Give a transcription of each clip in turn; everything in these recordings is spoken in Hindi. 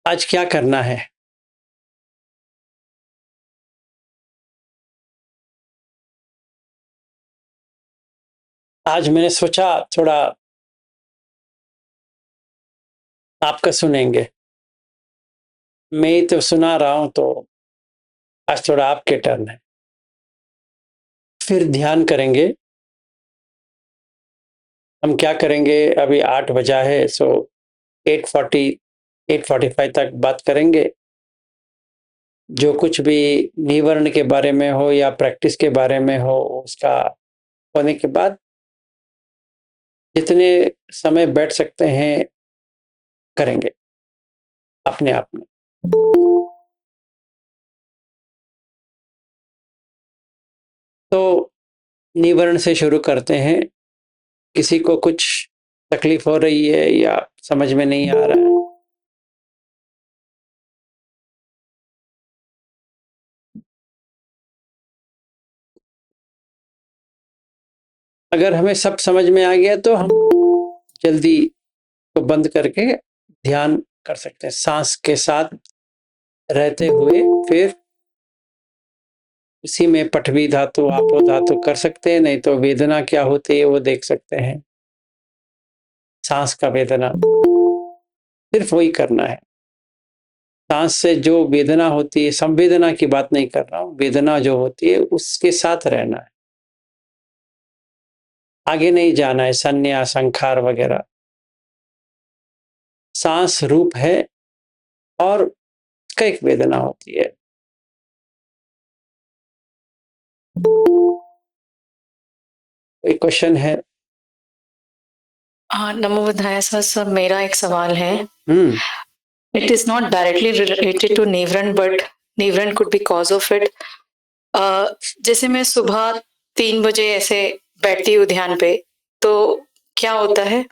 आज क्या करना है? आज मैंने सोचा थोड़ा आपका सुनेंगे। मैं ही तो सुना रहा हूँ तो आज थोड़ा आपके टर्न है। फिर ध्यान करेंगे। हम क्या करेंगे अभी 8 बजा है सो 8:40 8:45 तक बात करेंगे। जो कुछ भी निवर्ण के बारे में हो या प्रैक्टिस के बारे में हो उसका होने के बाद जितने समय बैठ सकते हैं करेंगे अपने आप में। तो निवर्ण से शुरू करते हैं। किसी को कुछ तकलीफ हो रही है या समझ में नहीं आ रहा है? अगर हमें सब समझ में आ गया तो हम जल्दी को बंद करके ध्यान कर सकते हैं सांस के साथ रहते हुए। फिर इसी में पठवी धातु आपो धातु कर सकते हैं, नहीं तो वेदना क्या होती है वो देख सकते हैं। सांस का वेदना सिर्फ वही करना है। सांस से जो वेदना होती है, संवेदना की बात नहीं कर रहा हूं, वेदना जो होती है उसके साथ रहना है, आगे नहीं जाना है संन्यास संखार वगैरह। सांस रूप है और उसका एक वेदना होती है। कोई क्वेश्चन है? हाँ, नमो बुद्धाय सर। सर मेरा एक सवाल है। Hmm it is not directly related to nirvana but nirvana could be cause of it. जैसे मैं सुबह 3 बजे ऐसे बैठती हूँ ध्यान पे, तो क्या होता है,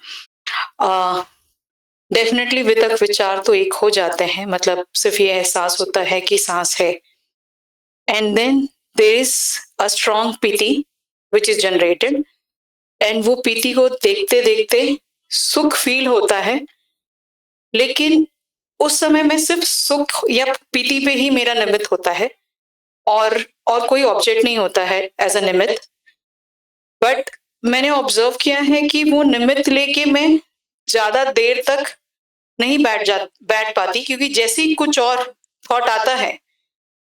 डेफिनेटली वितक विचार तो एक हो जाते हैं, मतलब सिर्फ ये एहसास होता है कि सांस है, and then there is a strong PT which is generated, and वो पीटी को देखते देखते सुख फील होता है, लेकिन उस समय में सिर्फ सुख या पीटी पे ही मेरा निमित्त होता है, और कोई ऑब्जेक्ट नहीं होता है एज अ निमित्त। बट मैंने ऑब्जर्व किया है कि वो निमित्त लेके मैं ज्यादा देर तक नहीं बैठ पाती, क्योंकि जैसे ही कुछ और थॉट आता है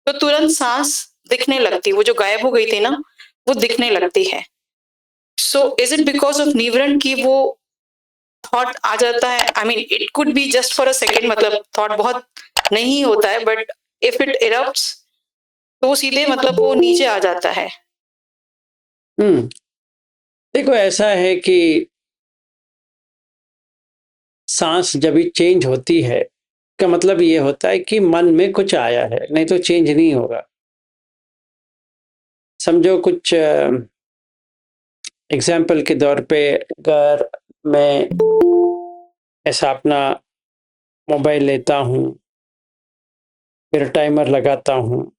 तो तुरंत सांस दिखने लगती, वो जो गायब हो गई थी ना वो दिखने लगती है। So is it because of neuron की वो थॉट आ जाता है? I mean it could be just for a second, मतलब थॉट बहुत नहीं होता है, बट इफ इट इरप्ट्स तो सीधे मतलब वो नीचे आ जाता है। हम्म देखो ऐसा है कि सांस जब भी चेंज होती है का मतलब ये होता है कि मन में कुछ आया है, नहीं तो चेंज नहीं होगा। समझो कुछ एग्जाम्पल के तौर पे अगर मैं ऐसा अपना मोबाइल लेता हूँ, फिर टाइमर लगाता हूँ,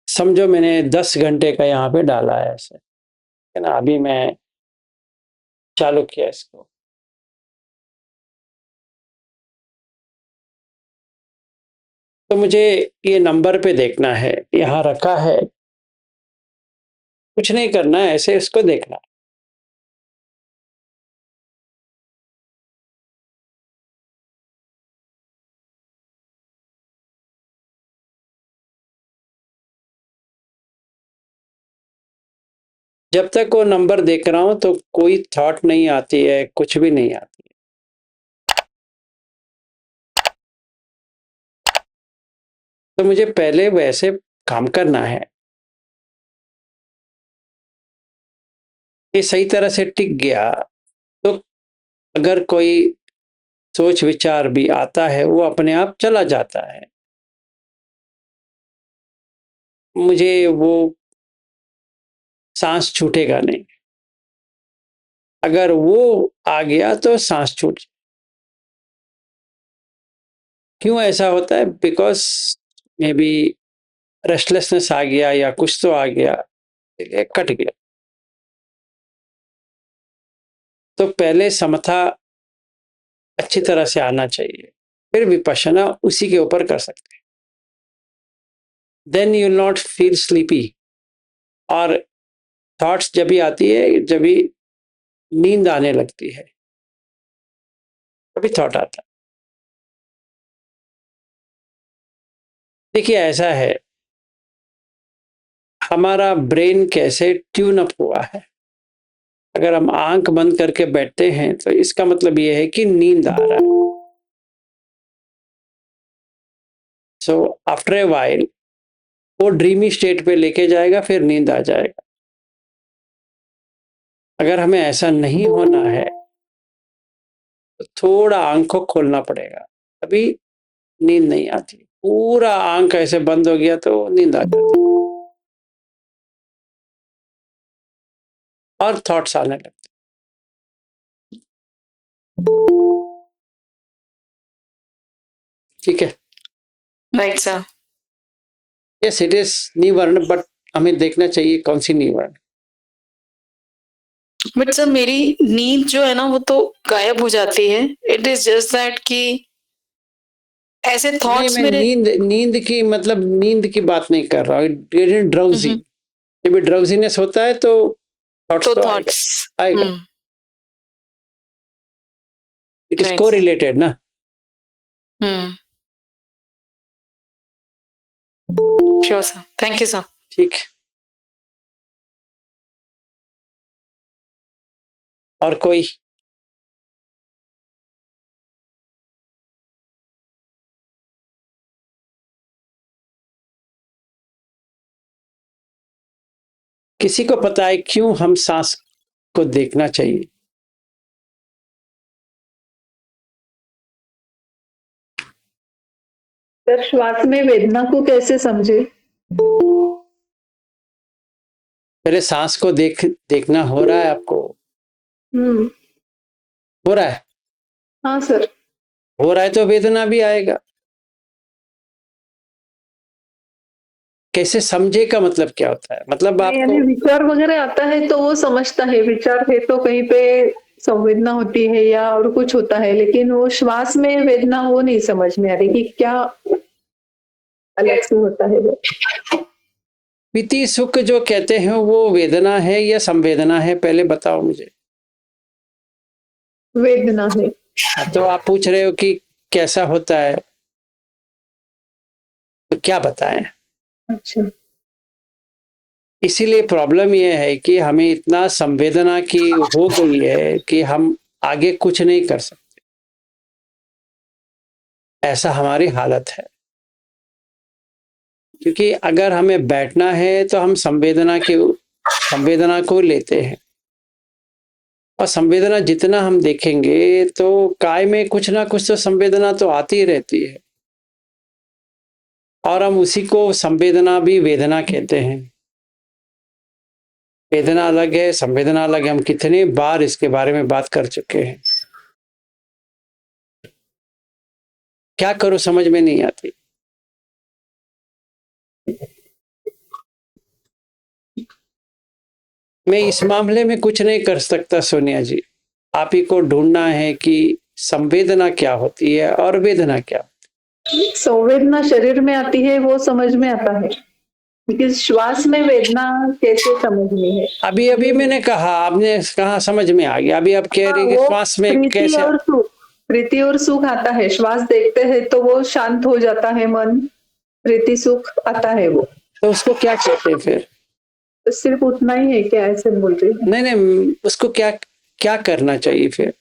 समझो मैंने 10 घंटे का यहाँ पे डाला है ऐसे, है ना? अभी मैं चालू किया इसको, तो मुझे ये नंबर पे देखना है, यहाँ रखा है, कुछ नहीं करना है, ऐसे इसको देखना। जब तक वो नंबर देख रहा हूं तो कोई थॉट नहीं आती है, कुछ भी नहीं आती है। तो मुझे पहले वैसे काम करना है। ये सही तरह से टिक गया तो अगर कोई सोच विचार भी आता है वो अपने आप चला जाता है। मुझे वो सांस छूटेगा नहीं। अगर वो आ गया तो सांस छूट। क्यों ऐसा होता है? बिकॉज मे बी रेस्टलेसनेस आ गया या कुछ तो आ गया, कट गया। तो पहले समथा अच्छी तरह से आना चाहिए। फिर विपश्यना उसी के ऊपर कर सकते हैं। Then you will not feel sleepy. और थॉट्स जब भी आती है, जब भी नींद आने लगती है, तभी थॉट आता है। देखिए ऐसा है, हमारा ब्रेन कैसे ट्यून अप हुआ है। अगर हम आंख बंद करके बैठते हैं तो इसका मतलब यह है कि नींद आ रहा है। सो आफ्टर ए वाइल वो ड्रीमी स्टेट पे लेके जाएगा, फिर नींद आ जाएगा। अगर हमें ऐसा नहीं होना है तो थोड़ा आंख को खोलना पड़ेगा, अभी नींद नहीं आती। पूरा आंख ऐसे बंद हो गया तो नींद आ जाती और थॉट्स आने लगते। ठीक है, right sir. Yes it is nirvana, but हमें देखना चाहिए कौन सी निवर्ण। बट सर मेरी नींद जो है ना वो तो गायब हो जाती है। इट इज जस्ट दैट कि ऐसे नहीं, थॉट्स मैं मेरे। नींद की मतलब नींद की बात नहीं कर रहा हूँ। ड्राउजी, जब ड्राउजीनेस होता है तो थॉट्स तो तो आएगा थॉट्स। आएगा। इट इज राइट को सर। रिलेटेड ना। Sure sir, thank you sir. ठीक, और कोई? किसी को पता है क्यों हम सांस को देखना चाहिए? सर श्वास में वेदना को कैसे समझे? पहले सांस को देखना हो रहा है आपको? हो रहा है? हाँ सर। हो रहा है तो वेदना भी आएगा। कैसे समझे का मतलब क्या होता है? मतलब यानी आपको विचार वगैरह आता है तो वो समझता है, विचार है तो कहीं पे संवेदना होती है या और कुछ होता है, लेकिन वो श्वास में वेदना वो नहीं समझ में आ रही कि क्या अलग से होता है वो। पीति सुख जो कहते हैं वो वेदना है या संवेदना है, पहले बताओ मुझे। वेदना है। तो आप पूछ रहे हो कि कैसा होता है, तो क्या बताएं? अच्छा। इसीलिए प्रॉब्लम यह है कि हमें इतना संवेदना की हो गई है कि हम आगे कुछ नहीं कर सकते। ऐसा हमारी हालत है। क्योंकि अगर हमें बैठना है तो हम संवेदना को लेते हैं, और संवेदना जितना हम देखेंगे तो काय में कुछ ना कुछ तो संवेदना तो आती ही रहती है, और हम उसी को संवेदना भी वेदना कहते हैं। वेदना अलग है, संवेदना अलग है। हम कितने बार इसके बारे में बात कर चुके हैं। क्या करूं समझ में नहीं आती। मैं इस मामले में कुछ नहीं कर सकता सोनिया जी। आप ही को ढूंढना है कि संवेदना क्या होती है और वेदना क्या। संवेदना शरीर में आती है वो समझ में आता है, लेकिन श्वास में वेदना कैसे समझनी है? अभी अभी मैंने कहा, आपने कहा समझ में आ गया। अभी आप कह हाँ, रहे हैं कि वो श्वास में प्रीति कैसे। और सुख, प्रीति और सुख आता है। श्वास देखते हैं तो वो शांत हो जाता है मन, प्रीति सुख आता है वो। तो उसको क्या कहते हैं फिर? तो सिर्फ उतना ही है क्या, ऐसे बोल रही हूँ? नहीं नहीं, उसको क्या क्या करना चाहिए फिर?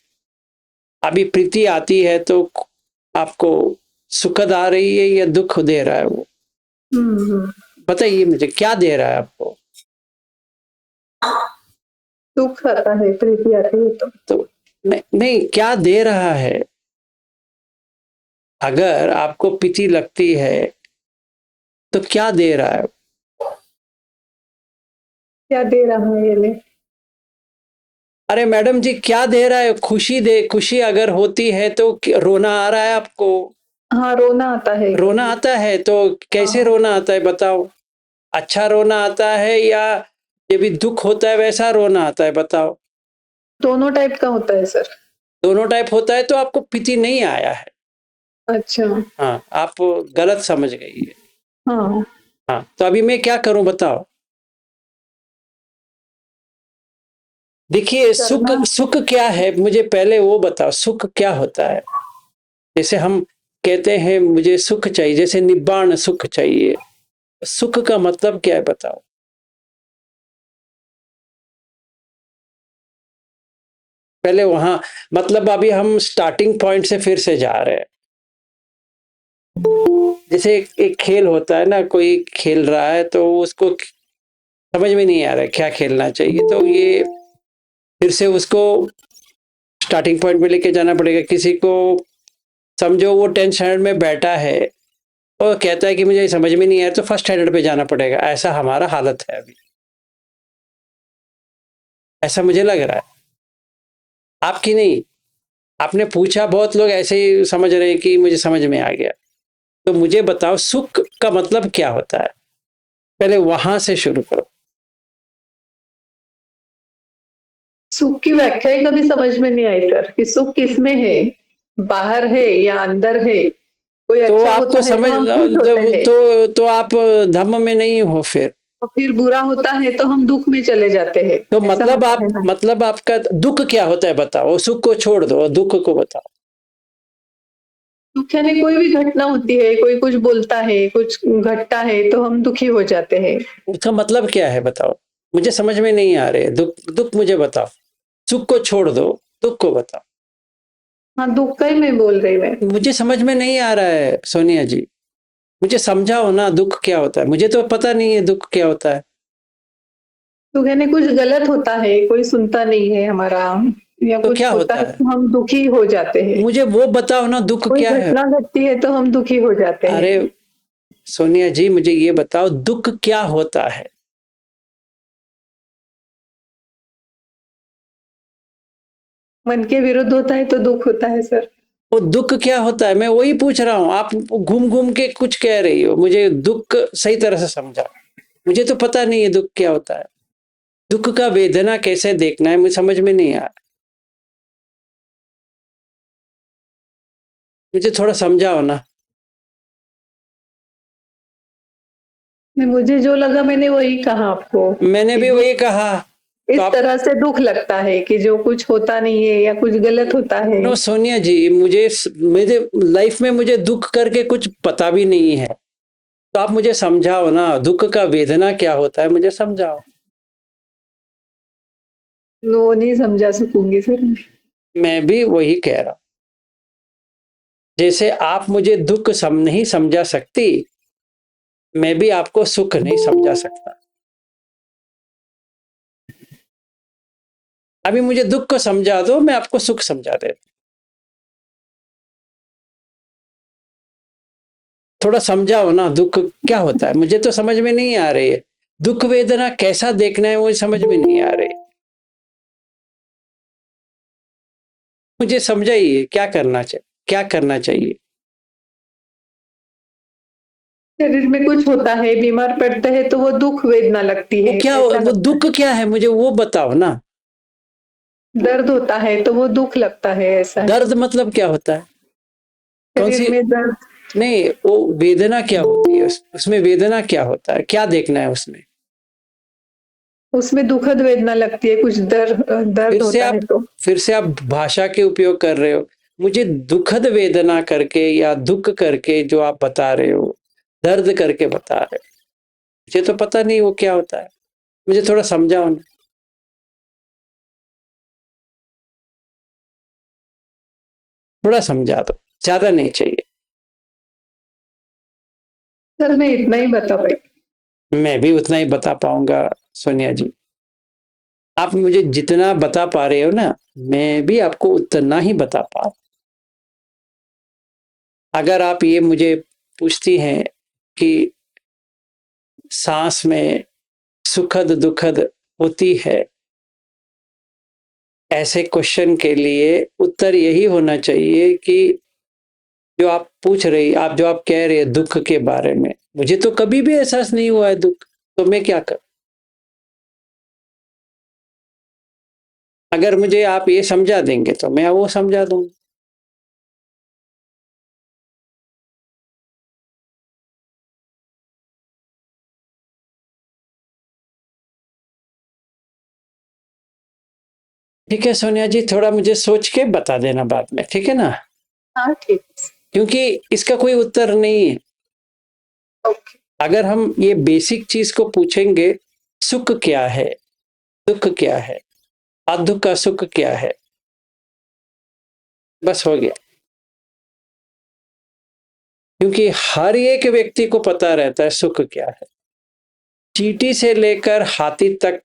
अभी प्रीति आती है तो आपको सुखद आ रही है या दुख दे रहा है वो? बताइए मुझे, क्या दे रहा है आपको? सुख आता है, प्रीति आती है तो नहीं, क्या दे रहा है? अगर आपको प्रीति लगती है तो क्या दे रहा है? क्या दे रहा है ये? अरे मैडम जी, क्या दे रहा है? खुशी अगर होती है तो रोना आ रहा है आपको? हाँ, रोना आता है। रोना आता है तो कैसे हाँ। रोना आता है बताओ? अच्छा रोना आता है या जब भी दुख होता है वैसा रोना आता है, बताओ? दोनों टाइप का होता है सर। दोनों टाइप होता है तो आपको प्रीति नहीं आया है। अच्छा। हाँ, आप गलत समझ गई है। हाँ। हाँ, तो अभी मैं क्या करूँ बताओ? देखिए सुख करना सुख क्या है मुझे पहले वो बताओ, सुख क्या होता है? जैसे हम कहते हैं मुझे सुख चाहिए, जैसे निब्बाण सुख चाहिए, सुख का मतलब क्या है बताओ? पहले वहां, मतलब अभी हम स्टार्टिंग पॉइंट से फिर से जा रहे हैं। जैसे एक खेल होता है ना, कोई खेल रहा है तो उसको समझ में नहीं आ रहा है क्या खेलना चाहिए, तो ये फिर से उसको स्टार्टिंग पॉइंट पे लेके जाना पड़ेगा। किसी को समझो वो 10th स्टैंडर्ड में बैठा है और कहता है कि मुझे समझ में नहीं आया, तो फर्स्ट स्टैंडर्ड पे जाना पड़ेगा। ऐसा हमारा हालत है अभी, ऐसा मुझे लग रहा है, आपकी नहीं। आपने पूछा, बहुत लोग ऐसे ही समझ रहे हैं कि मुझे समझ में आ गया। तो मुझे बताओ सुख का मतलब क्या होता है? पहले वहां से शुरू करो। सुख की व्याख्या ही कभी समझ में नहीं आई सर, कि सुख किसमें है, बाहर है या अंदर है। कोई तो अच्छा आपको होता है समझ तो हम खुश होते तो हैं, तो आप धम्म में नहीं हो फिर। और फिर बुरा होता है तो हम दुख में चले जाते हैं। तो ऐसा मतलब होता आप, है ना। मतलब आपका दुख क्या होता है बताओ? सुख को छोड़ दो, दुख को बताओ। दुख यानी कोई भी घटना होती है, कोई कुछ बोलता है, कुछ घटता है तो हम दुखी हो जाते हैं। उसका मतलब क्या है बताओ? मुझे समझ में नहीं आ रहे। दुख दुख मुझे बताओ, सुख को छोड़ दो, दुख को बताओ। हाँ, दुख का ही मैं बोल रही मैं। मुझे समझ में नहीं आ रहा है सोनिया जी, मुझे समझाओ ना, दुख क्या होता है? मुझे तो पता नहीं है दुख क्या होता है। दुख यानी कुछ गलत होता है, कोई सुनता नहीं है हमारा, या तो कुछ क्या होता होता है है? तो हम दुखी हो जाते हैं। मुझे वो बताओ ना, दुख कोई क्या है? घटना घटती है तो हम दुखी हो जाते हैं। अरे सोनिया जी, मुझे ये बताओ दुख क्या होता है? मन के विरुद्ध होता है तो दुख होता है सर। वो दुख क्या होता है, मैं वही पूछ रहा हूँ। आप घूम घूम के कुछ कह रही हो, मुझे दुख सही तरह से समझा। मुझे तो पता नहीं है दुख क्या होता है। दुख का वेदना कैसे देखना है मुझे समझ में नहीं आ रहा। मुझे थोड़ा समझाओ ना। मुझे जो लगा मैंने वही कहा आपको, मैंने कि भी दुख वही कहा। तो इस आप, तरह से दुख लगता है कि जो कुछ होता नहीं है या कुछ गलत होता है। नो सोनिया जी, मुझे मेरे लाइफ में मुझे दुख करके कुछ पता भी नहीं है। तो आप मुझे समझाओ ना, दुख का वेदना क्या होता है, मुझे समझाओ। वो नहीं समझा सकूंगी सर। मैं भी वही कह रहा हूं। जैसे आप मुझे दुख नहीं समझा सकती, मैं भी आपको सुख नहीं समझा सकता। अभी मुझे दुख को समझा दो, मैं आपको सुख समझा देता। थोड़ा समझाओ ना, दुख क्या होता है? मुझे तो समझ में नहीं आ रही है। दुख वेदना कैसा देखना है मुझे समझ में नहीं आ रही। मुझे समझाइए क्या करना चाहिए, क्या करना चाहिए? शरीर में कुछ होता है, बीमार पड़ते हैं तो वो दुख वेदना लगती वो है, क्या, ऐसा वो लगता दुख क्या है मुझे वो बताओ ना। है। दर्द होता है तो वो दुख लगता है, ऐसा है। दर्द मतलब क्या होता है? कौन शरीर सी, में दर्द, नहीं वो वेदना क्या होती है? उसमें वेदना क्या होता है, क्या देखना है उसमें? उसमें दुखद वेदना लगती है, कुछ दर्द फिर से होता आप, है तो। फिर से आप भाषा के उपयोग कर रहे हो। मुझे दुखद वेदना करके या दुख करके जो आप बता रहे हो, दर्द करके बता रहे हो, मुझे तो पता नहीं वो क्या होता है। मुझे थोड़ा समझाओ ना, थोड़ा समझा दो, ज्यादा नहीं चाहिए। सर मैं इतना ही बता पाई। मैं भी उतना ही बता पाऊंगा सोनिया जी। आप मुझे जितना बता पा रहे हो ना, मैं भी आपको उतना ही बता पा। अगर आप ये मुझे पूछती हैं कि सांस में सुखद दुखद होती है, ऐसे क्वेश्चन के लिए उत्तर यही होना चाहिए कि जो आप पूछ रही, आप जो आप कह रहे हैं दुख के बारे में, मुझे तो कभी भी एहसास नहीं हुआ है दुख, तो मैं क्या करूं? अगर मुझे आप ये समझा देंगे तो मैं वो समझा दूंगा। ठीक है सोनिया जी, थोड़ा मुझे सोच के बता देना बाद में, ठीक है ना? हाँ ठीक है। क्योंकि इसका कोई उत्तर नहीं है। ओके। अगर हम ये बेसिक चीज को पूछेंगे, सुख क्या है, दुख क्या है, अदुख का सुख क्या है, बस हो गया। क्योंकि हर एक व्यक्ति को पता रहता है सुख क्या है। चींटी से लेकर हाथी तक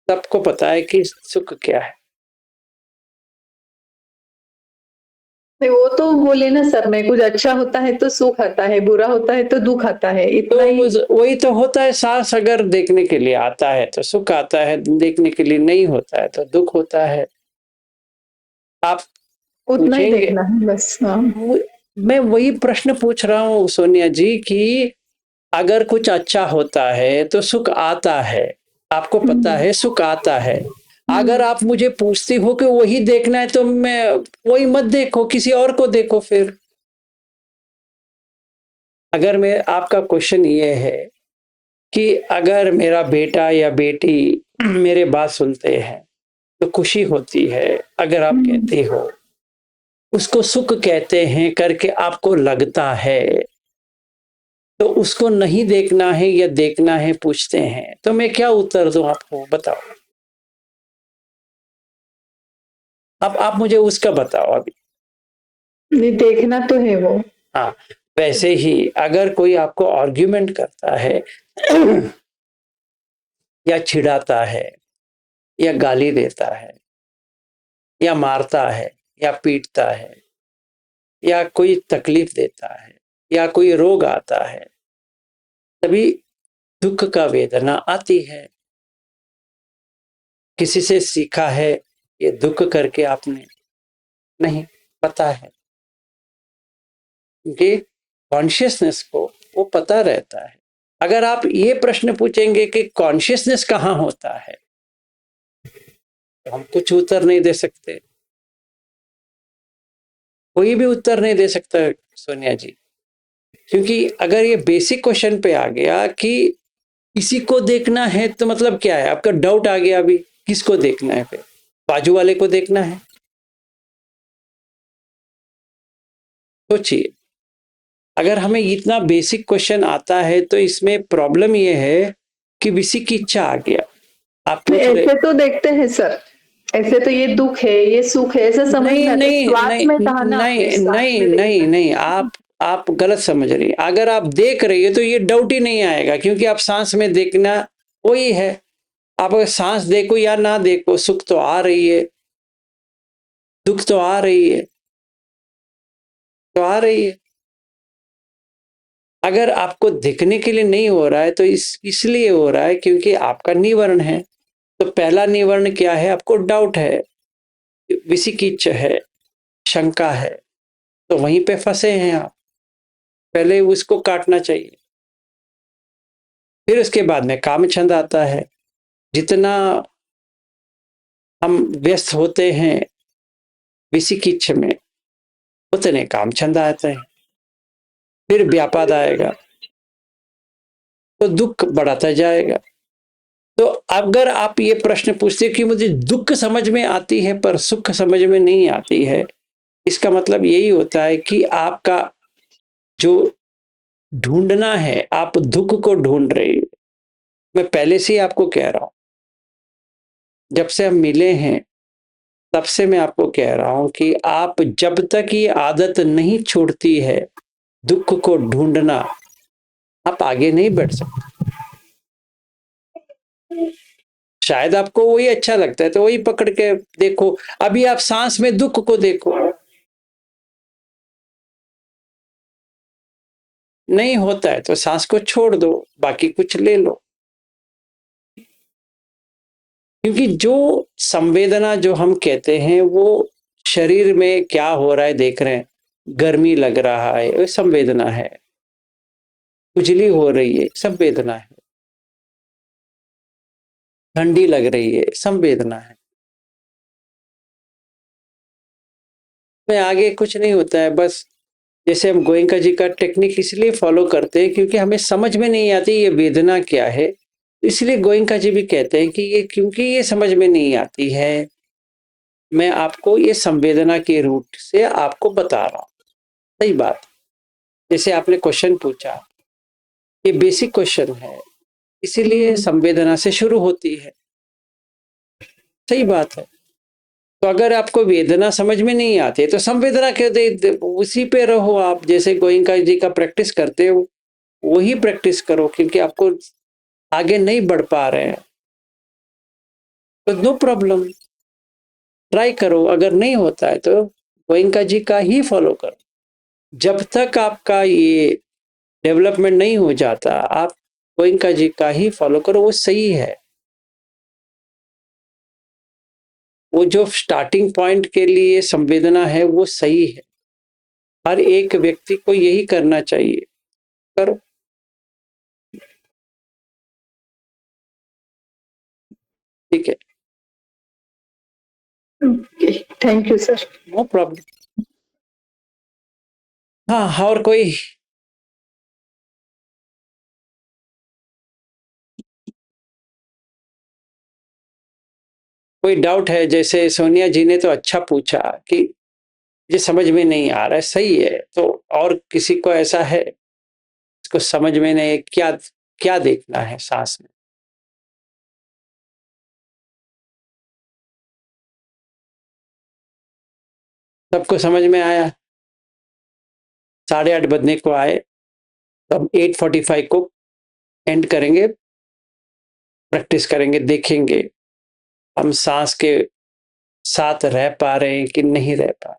सबको पता है कि सुख क्या है। नहीं, वो तो बोले ना सर, में कुछ अच्छा होता है तो सुख आता है, बुरा होता है तो दुख आता है, तो इतना ही। वही तो होता है, सांस अगर देखने के लिए आता है तो सुख आता है, देखने के लिए नहीं होता है तो दुख होता है। आप उतना ही पूछेंगे, देखना है बस। हाँ। मैं वही प्रश्न पूछ रहा हूँ सोनिया जी कि अगर कुछ अच्छा होता है तो सुख आता है, आपको पता है सुख आता है। अगर आप मुझे पूछती हो कि वही देखना है तो मैं वही मत देखो, किसी और को देखो फिर। अगर मैं आपका क्वेश्चन ये है कि अगर मेरा बेटा या बेटी मेरे बात सुनते हैं तो खुशी होती है, अगर आप कहते हो उसको सुख कहते हैं करके आपको लगता है, तो उसको नहीं देखना है या देखना है पूछते हैं, तो मैं क्या उत्तर दूं आपको, बताओ। अब आप मुझे उसका बताओ अभी। नहीं, देखना तो है वो। हाँ, वैसे ही अगर कोई आपको आर्ग्यूमेंट करता है या चिढ़ाता है या गाली देता है या मारता है या पीटता है या कोई तकलीफ देता है या कोई रोग आता है, तभी दुख का वेदना आती है। किसी से सीखा है ये दुख करके आपने? नहीं, पता है, क्योंकि कॉन्शियसनेस को वो पता रहता है। अगर आप ये प्रश्न पूछेंगे कि कॉन्शियसनेस कहाँ होता है, तो हम कुछ उत्तर नहीं दे सकते, कोई भी उत्तर नहीं दे सकता सोनिया जी। क्योंकि अगर ये बेसिक क्वेश्चन पे आ गया कि किसी को देखना है, तो मतलब क्या है, आपका डाउट आ गया अभी, किसको देखना है? फिर बाजू वाले को देखना है? सोचिए, अगर हमें इतना बेसिक क्वेश्चन आता है तो इसमें प्रॉब्लम ये है कि किसी की इच्छा आ गया, आप पूछ रहे। ऐसे तो देखते हैं सर, ऐसे तो ये दुख है ये सुख है ऐसा समझ नहीं में आता है। नहीं श्वास नहीं में कहा ना आपने, नहीं श्वास नहीं में नहीं देखना है। नहीं, आप गलत समझ रही हैं। अगर आप देख रही है तो ये डाउट ही नहीं आएगा, क्योंकि आप सांस में देखना वही है। आप अगर सांस देखो या ना देखो, सुख तो आ रही है, दुख तो आ रही है, तो आ रही है। अगर आपको दिखने के लिए नहीं हो रहा है तो इसलिए हो रहा है क्योंकि आपका निवर्ण है। तो पहला निवर्ण क्या है? आपको डाउट है, विसिकिच है, शंका है, तो वहीं पे फंसे हैं आप। पहले उसको काटना चाहिए, फिर उसके बाद में काम छंद आता है। जितना हम व्यस्त होते हैं विसिकिच में, उतने काम छंद आते हैं, फिर व्यापाद आएगा तो दुख बढ़ाता जाएगा। तो अगर आप ये प्रश्न पूछते कि मुझे दुख समझ में आती है पर सुख समझ में नहीं आती है, इसका मतलब यही होता है कि आपका जो ढूंढना है, आप दुख को ढूंढ रहे हैं। मैं पहले से ही आपको कह रहा हूं, जब से हम मिले हैं तब से मैं आपको कह रहा हूं कि आप जब तक ये आदत नहीं छोड़ती है दुख को ढूंढना, आप आगे नहीं बढ़ सकते। शायद आपको वही अच्छा लगता है तो वही पकड़ के देखो। अभी आप सांस में दुख को देखो, नहीं होता है तो सांस को छोड़ दो, बाकी कुछ ले लो। क्योंकि जो संवेदना जो हम कहते हैं वो शरीर में क्या हो रहा है देख रहे हैं, गर्मी लग रहा है वो संवेदना है, खुजली हो रही है संवेदना है, ठंडी लग रही है संवेदना है। में आगे कुछ नहीं होता है। बस जैसे हम गोयंका जी का टेक्निक इसलिए फॉलो करते हैं क्योंकि हमें समझ में नहीं आती ये वेदना क्या है, इसलिए गोयंका जी भी कहते हैं कि ये क्योंकि ये समझ में नहीं आती है मैं आपको ये संवेदना के रूट से आपको बता रहा हूँ। सही बात। जैसे आपने क्वेश्चन पूछा, ये बेसिक क्वेश्चन है, इसीलिए संवेदना से शुरू होती है। सही बात है। तो अगर आपको वेदना समझ में नहीं आती तो संवेदना के उसी पे रहो आप, जैसे गोयंका जी का प्रैक्टिस करते हो वही प्रैक्टिस करो, क्योंकि आपको आगे नहीं बढ़ पा रहे हैं तो नो प्रॉब्लम, ट्राई करो। अगर नहीं होता है तो गोयंका जी का ही फॉलो करो। जब तक आपका ये डेवलपमेंट नहीं हो जाता आप गोयंका जी का ही फॉलो करो, वो सही है। वो जो स्टार्टिंग पॉइंट के लिए संवेदना है वो सही है। हर एक व्यक्ति को यही करना चाहिए, करो। ठीक है, thank you sir. No problem. हाँ, और कोई? कोई डाउट है? जैसे सोनिया जी ने तो अच्छा पूछा कि ये समझ में नहीं आ रहा है, सही है। तो और किसी को ऐसा है इसको समझ में नहीं, क्या क्या देखना है सांस में? सबको समझ में आया? 8:30 बजने को आए, तब 8:45 को एंड करेंगे, प्रैक्टिस करेंगे, देखेंगे हम सांस के साथ रह पा रहे हैं कि नहीं रह पा।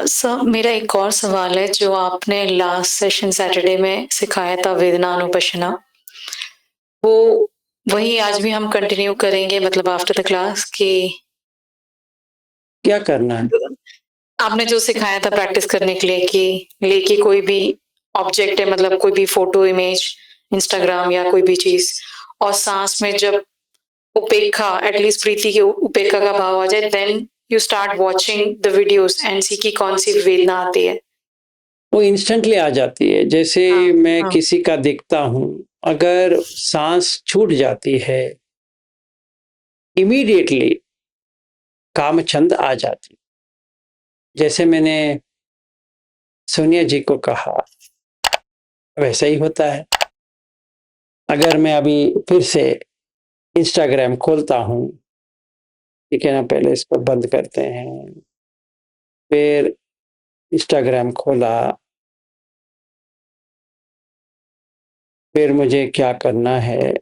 सर, मेरा एक और सवाल है। जो आपने लास्ट सेशन सैटरडे में सिखाया था वेदना अनुपशना, वो वही आज भी हम कंटिन्यू करेंगे, मतलब आफ्टर द क्लास की? क्या करना है? आपने जो सिखाया था प्रैक्टिस करने के लिए कि लेके कोई भी ऑब्जेक्ट है, मतलब कोई भी फोटो, इमेज, इंस्टाग्राम या कोई भी चीज, और सांस में जब उपेक्षा, एटलीस्ट प्रीति के उपेक्षा का भाव आ जाए, then you start watching the videos and see की कौन सी वेदना आती है। वो इंस्टेंटली आ जाती है। जैसे हाँ, मैं हाँ। किसी का देखता हूँ, अगर सांस छूट जाती है इमीडिएटली काम छंद आ जाती। जैसे मैंने सोनिया जी को कहा वैसा ही होता है। अगर मैं अभी फिर से इंस्टाग्राम खोलता हूँ, ठीक है ना, पहले इसको बंद करते हैं, फिर इंस्टाग्राम खोला, फिर मुझे क्या करना है?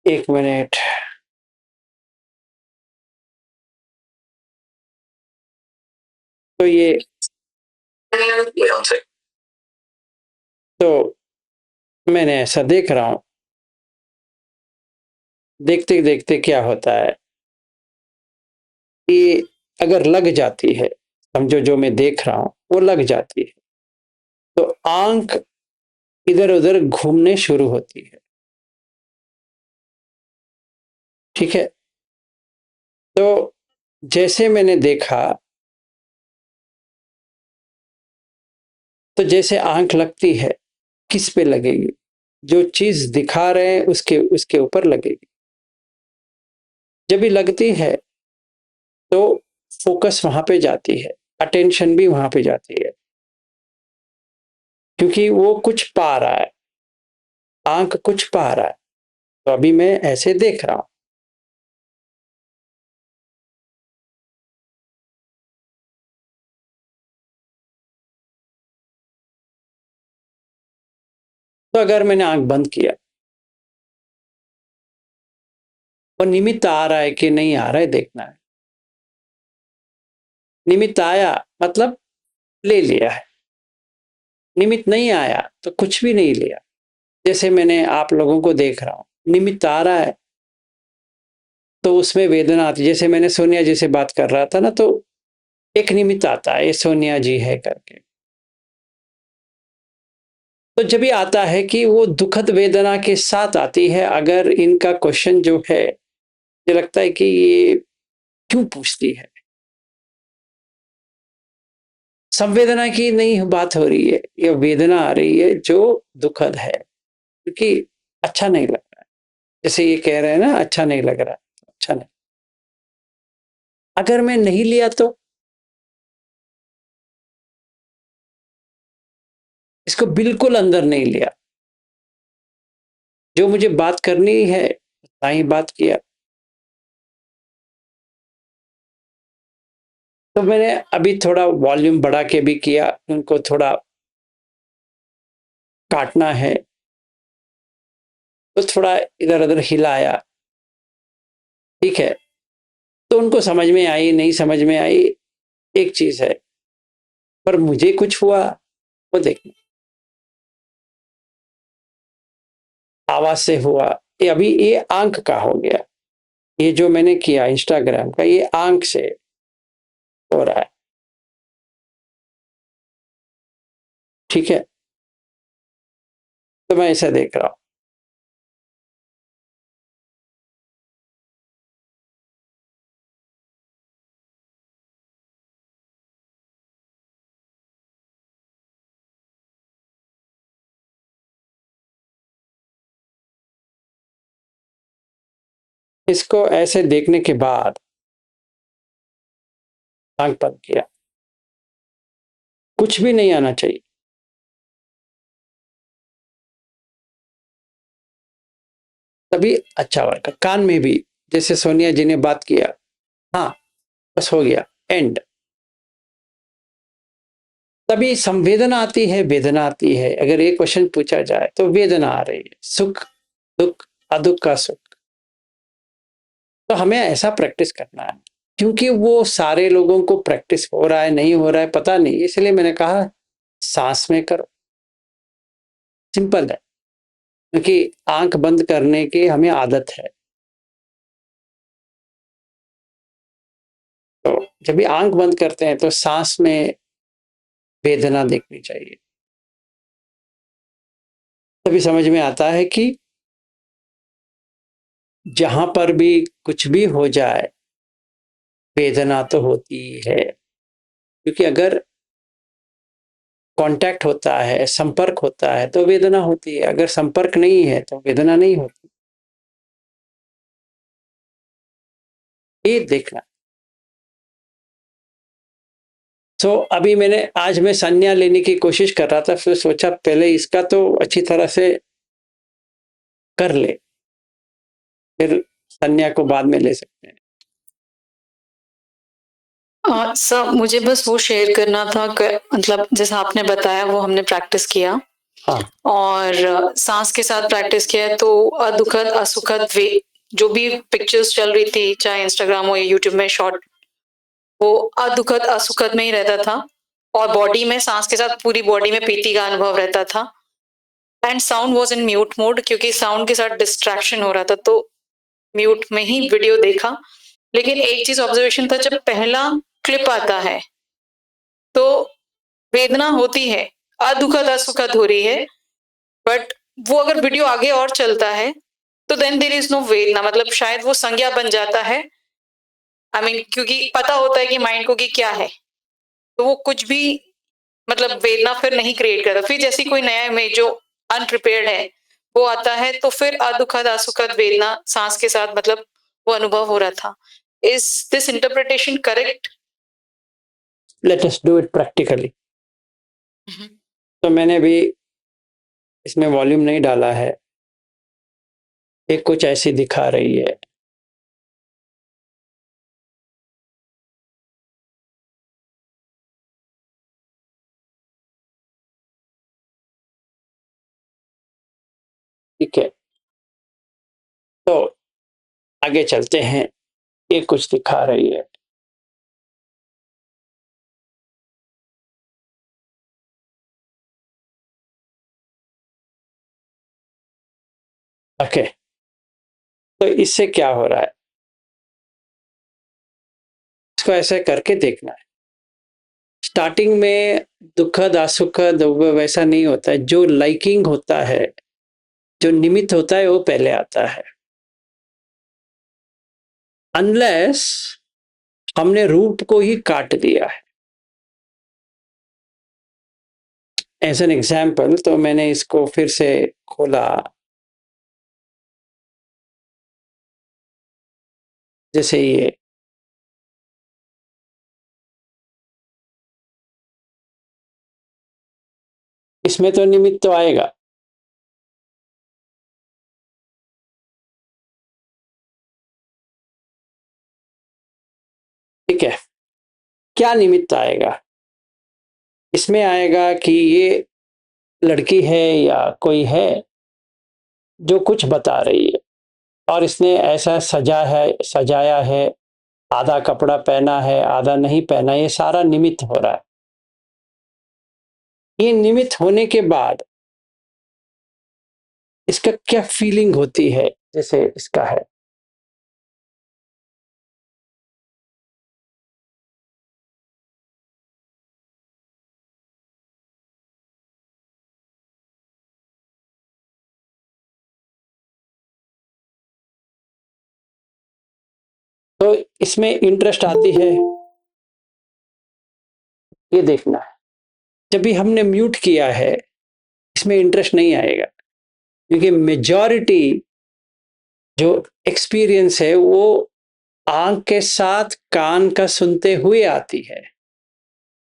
एक मिनट। तो ये तो मैंने ऐसा देख रहा हूं, देखते देखते क्या होता है कि अगर लग जाती है, समझो जो मैं देख रहा हूं वो लग जाती है, तो आंख इधर उधर घूमने शुरू होती है। ठीक है, तो जैसे मैंने देखा, तो जैसे आंख लगती है, किस पे लगेगी? जो चीज दिखा रहे हैं उसके उसके ऊपर लगेगी। जब ये लगती है तो फोकस वहां पे जाती है, अटेंशन भी वहां पे जाती है, क्योंकि वो कुछ पा रहा है, आंख कुछ पा रहा है। तो अभी मैं ऐसे देख रहा हूं, तो अगर मैंने आंख बंद किया और निमित्त आ रहा है कि नहीं आ रहा है देखना है। निमित्त आया मतलब ले लिया है, निमित्त नहीं आया तो कुछ भी नहीं लिया। जैसे मैंने आप लोगों को देख रहा हूं, निमित्त आ रहा है तो उसमें वेदना आती। जैसे मैंने सोनिया जी से बात कर रहा था ना, तो एक निमित्त आता है, ये सोनिया जी है करके। तो तो जब ये आता है कि वो दुखद वेदना के साथ आती है, अगर इनका क्वेश्चन जो है, मुझे लगता है कि ये क्यों पूछती है? संवेदना की नहीं बात हो रही है, ये वेदना आ रही है जो दुखद है, क्योंकि अच्छा नहीं लग रहा है। जैसे ये कह रहे हैं ना, अच्छा नहीं लग रहा है, अच्छा नहीं। अगर मैं नहीं लिया तो? इसको बिल्कुल अंदर नहीं लिया। जो मुझे बात करनी है, उतना ही बात किया। तो मैंने अभी थोड़ा वॉल्यूम बढ़ा के भी किया, उनको थोड़ा काटना है, तो थोड़ा इधर-उधर हिलाया, ठीक है? तो उनको समझ में आई, नहीं समझ में आई, एक चीज़ है, पर मुझे कुछ हुआ, वो देखना। आवाज़ से हुआ, ये अभी ये आँख का हो गया। ये जो मैंने किया इंस्टाग्राम का, ये आँख से हो रहा है, ठीक है? तो मैं ऐसा देख रहा हूँ। इसको ऐसे देखने के बाद आँख बंद किया। कुछ भी नहीं आना चाहिए। तभी अच्छा होगा। कान में भी, जैसे सोनिया जी ने बात किया, हाँ, बस हो गया, एंड। तभी संवेदना आती है, वेदना आती है। अगर ये क्वेश्चन पूछा जाए तो वेदना आ रही है, सुख, दुख, अदुख का सुख। तो हमें ऐसा प्रैक्टिस करना है, क्योंकि वो सारे लोगों को प्रैक्टिस हो रहा है, नहीं हो रहा है, पता नहीं। इसलिए मैंने कहा सांस में करो, सिंपल है, क्योंकि आंख बंद करने की हमें आदत है। तो जब भी आंख बंद करते हैं तो सांस में वेदना देखनी चाहिए, तभी समझ में आता है कि जहां पर भी कुछ भी हो जाए, वेदना तो होती ही है। क्योंकि अगर कांटेक्ट होता है, संपर्क होता है, तो वेदना होती है। अगर संपर्क नहीं है तो वेदना नहीं होती। ये देखना। तो अभी मैंने आज मैं संज्ञा लेने की कोशिश कर रहा था, फिर सोचा पहले इसका तो अच्छी तरह से कर ले, फिर संज्ञा को बाद में ले सकते हैं। सर मुझे बस वो शेयर करना था मतलब जैसा आपने बताया वो हमने प्रैक्टिस किया हाँ, और सांस के साथ प्रैक्टिस किया, तो दुखद असुखद वे जो भी पिक्चर्स चल रही थी, चाहे इंस्टाग्राम हो या यूट्यूब में शॉर्ट, वो दुखद असुखद में ही रहता था। और बॉडी में सांस के साथ पूरी बॉडी में पीती का अनुभव रहता था। And sound was in mute mode, क्योंकि साउंड के साथ डिस्ट्रैक्शन हो रहा था, तो म्यूट में ही वीडियो देखा। लेकिन एक चीज ऑब्जर्वेशन था, जब पहला क्लिप आता है तो वेदना होती है, दुखद असुखद हो रही है, बट वो अगर वीडियो आगे और चलता है तो देन देयर इज नो वेदना, मतलब शायद वो संज्ञा बन जाता है। आई मीन क्योंकि पता होता है कि माइंड को कि क्या है, तो वो कुछ भी मतलब वेदना फिर नहीं क्रिएट करता। फिर जैसी कोई नया इमेज जो अनप्रिपेयर्ड है वो आता है, तो फिर दुखद असुखद वेदना सांस के साथ मतलब वो अनुभव हो रहा था। Is this interpretation correct? Let us do it practically. तो मैंने भी इसमें वॉल्यूम नहीं डाला है, ये कुछ ऐसी दिखा रही है। ठीक है, तो आगे चलते हैं। ये कुछ दिखा रही है। ओके, तो इससे क्या हो रहा है, इसको ऐसे करके देखना है। स्टार्टिंग में दुखद असुखद वैसा नहीं होता है, जो लाइकिंग होता है, जो निमित्त होता है वो पहले आता है, अनलेस हमने रूट को ही काट दिया है। एज एन एग्जाम्पल, तो मैंने इसको फिर से खोला, जैसे ये इसमें तो निमित्त तो आएगा, ठीक है। क्या निमित्त आएगा? इसमें आएगा कि ये लड़की है या कोई है जो कुछ बता रही है और इसने ऐसा सजाया है, आधा कपड़ा पहना है, आधा नहीं पहना, ये सारा निमित्त हो रहा है। ये निमित्त होने के बाद इसका क्या फीलिंग होती है, जैसे इसका है, तो इसमें इंटरेस्ट आती है, ये देखना है। जब भी हमने म्यूट किया है, इसमें इंटरेस्ट नहीं आएगा, क्योंकि मेजॉरिटी जो एक्सपीरियंस है वो आंख के साथ कान का सुनते हुए आती है।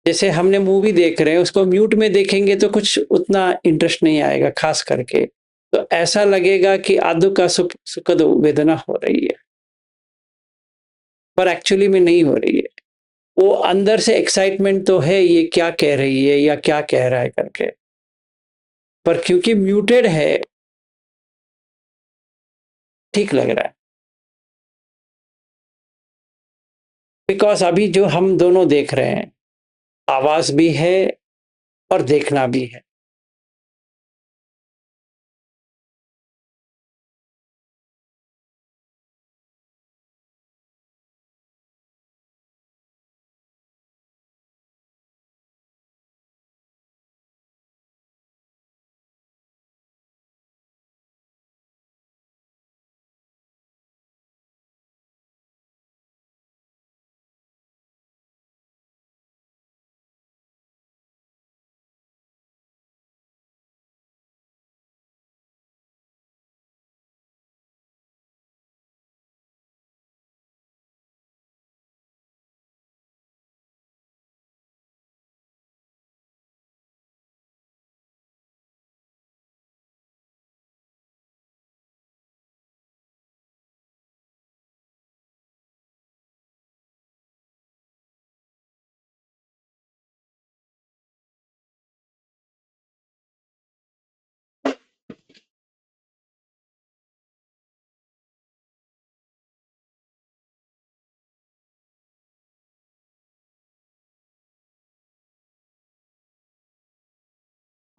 जैसे हमने मूवी देख रहे हैं, उसको म्यूट में देखेंगे तो कुछ उतना इंटरेस्ट नहीं आएगा, खास करके तो ऐसा लगेगा कि आदु का सुखद वेदना हो रही है, पर एक्चुअली में नहीं हो रही है। वो अंदर से एक्साइटमेंट तो है, ये क्या कह रही है या क्या कह रहा है करके, पर क्योंकि म्यूटेड है, ठीक लग रहा है। बिकॉज अभी जो हम दोनों देख रहे हैं, आवाज भी है और देखना भी है।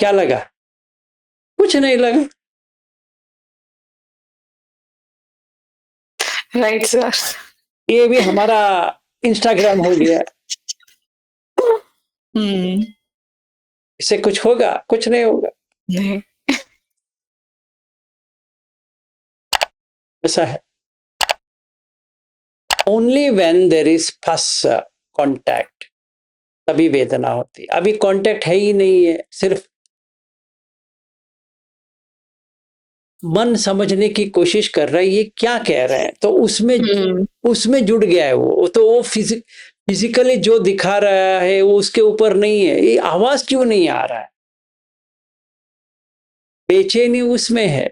क्या लगा? कुछ नहीं लगा। Right sir. ये भी हमारा इंस्टाग्राम हो गया। इससे कुछ होगा? कुछ नहीं होगा। नहीं। ऐसा है। Only when there is first contact, तभी वेदना होती है। अभी कांटेक्ट है ही नहीं है, सिर्फ मन समझने की कोशिश कर रहा है, ये क्या कह रहे हैं, तो उसमें जुड़ गया है वो। तो वो फिजिकली जो दिखा रहा है वो उसके ऊपर नहीं है। ये आवाज क्यों नहीं आ रहा है? बेचैनी उसमें है।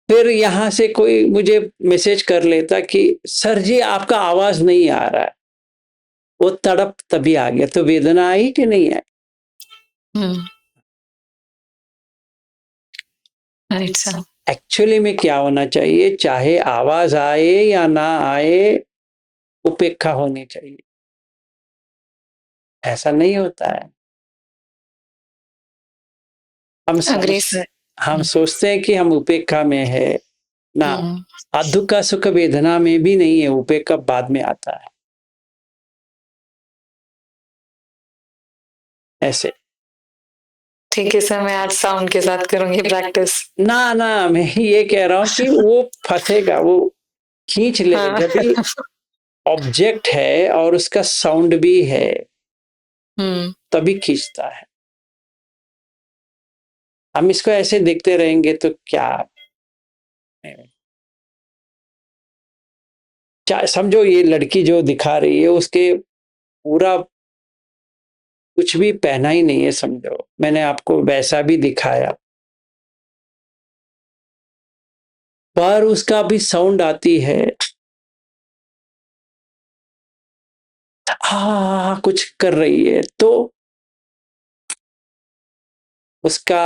फिर यहां से कोई मुझे मैसेज कर लेता कि सर जी आपका आवाज नहीं आ रहा है, वो तड़प तभी आ गया। तो वेदना आई कि नहीं आई? Right sir. एक्चुअली में क्या होना चाहिए, चाहे आवाज आए या ना आए, उपेक्षा होनी चाहिए। ऐसा नहीं होता है। हम सोचते हैं कि हम उपेक्षा में है ना। दुख का सुख वेदना में भी नहीं है, उपेक्षा बाद में आता है। ऐसे। ठीक है सर, मैं आज साउंड के साथ करूंगी प्रैक्टिस। ना ना, मैं ये कह रहा हूँ कि वो फंसेगा, वो खींच लेगा। हाँ। जब भी ऑब्जेक्ट है और उसका साउंड भी है तभी खींचता है। हम इसको ऐसे देखते रहेंगे तो क्या समझो, ये लड़की जो दिखा रही है उसके पूरा कुछ भी पहना ही नहीं है, समझो। मैंने आपको वैसा भी दिखाया, पर उसका भी साउंड आती है, कुछ कर रही है, तो उसका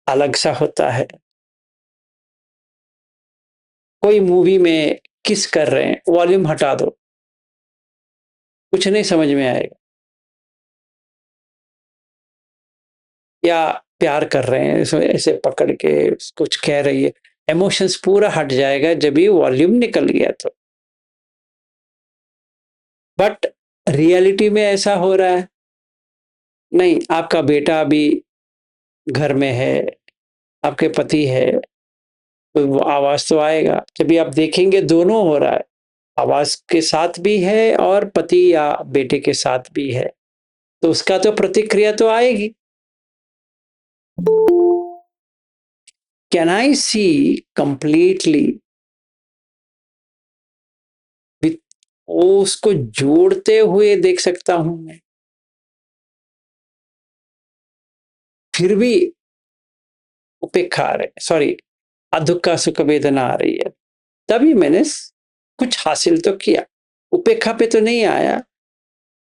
अलग सा होता है। कोई मूवी में किस कर रहे हैं, वॉल्यूम हटा दो, कुछ नहीं समझ में आएगा। या प्यार कर रहे हैं, ऐसे पकड़ के कुछ कह रही है, इमोशंस पूरा हट जाएगा जब ये वॉल्यूम निकल गया तो। बट रियलिटी में ऐसा हो रहा है नहीं। आपका बेटा अभी घर में है, आपके पति है, तो वो आवाज तो आएगा। जब भी आप देखेंगे दोनों हो रहा है, आवाज के साथ भी है और पति या बेटे के साथ भी है, तो उसका तो प्रतिक्रिया तो आएगी। Can I see completely with, उसको जोड़ते हुए देख सकता हूं मैं। फिर भी उपेक्षा आ रही, सॉरी, अदुख का सुख वेदना आ रही है, तभी मैंने कुछ हासिल तो किया। उपेक्षा पे तो नहीं आया,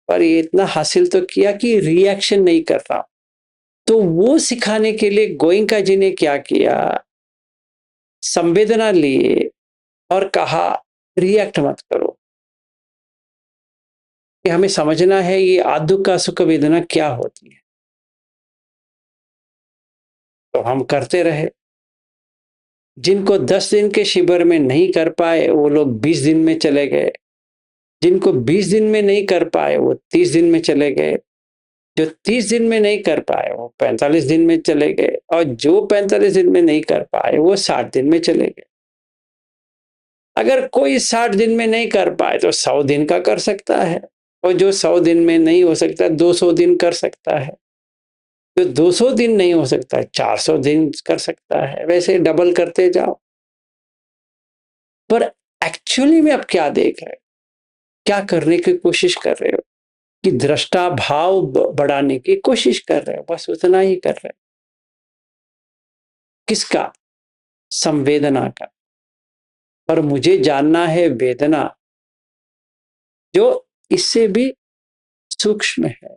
पर ये इतना हासिल तो किया कि रिएक्शन नहीं कर रहा। तो वो सिखाने के लिए गोइंका जी ने क्या किया, संवेदना लिए और कहा रिएक्ट मत करो, कि हमें समझना है ये आदुख का सुख वेदना क्या होती है। तो हम करते रहे। जिनको 10 दिन के शिविर में नहीं कर पाए वो लोग 20 दिन में चले गए, जिनको 20 दिन में नहीं कर पाए वो 30 दिन में चले गए, जो 30 दिन में नहीं कर पाए वो 45 दिन में चले गए, और जो 45 दिन में नहीं कर पाए वो 60 दिन में चले गए। अगर कोई 60 दिन में नहीं कर पाए तो 100 दिन का कर सकता है, और जो 100 दिन में नहीं हो सकता 200 दिन कर सकता है, जो 200 दिन नहीं हो सकता 400 दिन कर सकता है। वैसे डबल करते जाओ। पर एक्चुअली में आप क्या देख रहे हो, क्या करने की कोशिश कर रहे हो, कि दृष्टा भाव बढ़ाने की कोशिश कर रहे हो, बस उतना ही कर रहे हो। किसका, संवेदना का। पर मुझे जानना है वेदना जो इससे भी सूक्ष्म है।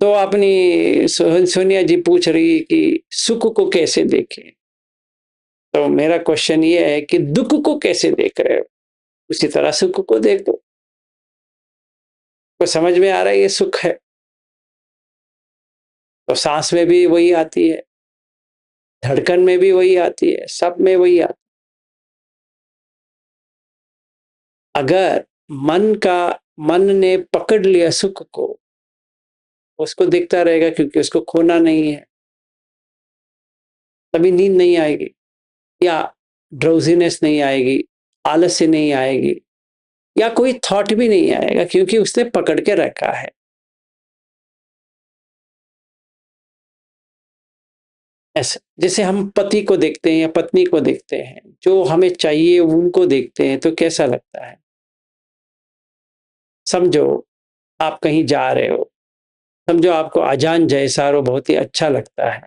तो अपनी सोनिया जी पूछ रही कि सुख को कैसे देखें, तो मेरा क्वेश्चन ये है कि दुख को कैसे देख रहे हो, उसी तरह सुख को देखो। तो समझ में आ रहा है ये सुख है, तो सांस में भी वही आती है, धड़कन में भी वही आती है, सब में वही आती है। अगर मन ने पकड़ लिया सुख को, उसको देखता रहेगा, क्योंकि उसको खोना नहीं है, तभी नींद नहीं आएगी, या ड्राउजीनेस नहीं आएगी, आलस्य नहीं आएगी, या कोई थॉट भी नहीं आएगा, क्योंकि उसने पकड़ के रखा है। ऐसे जैसे हम पति को देखते हैं या पत्नी को देखते हैं, जो हमें चाहिए उनको देखते हैं, तो कैसा लगता है। समझो आप कहीं जा रहे हो, समझो आपको अजान जयसारो बहुत ही अच्छा लगता है,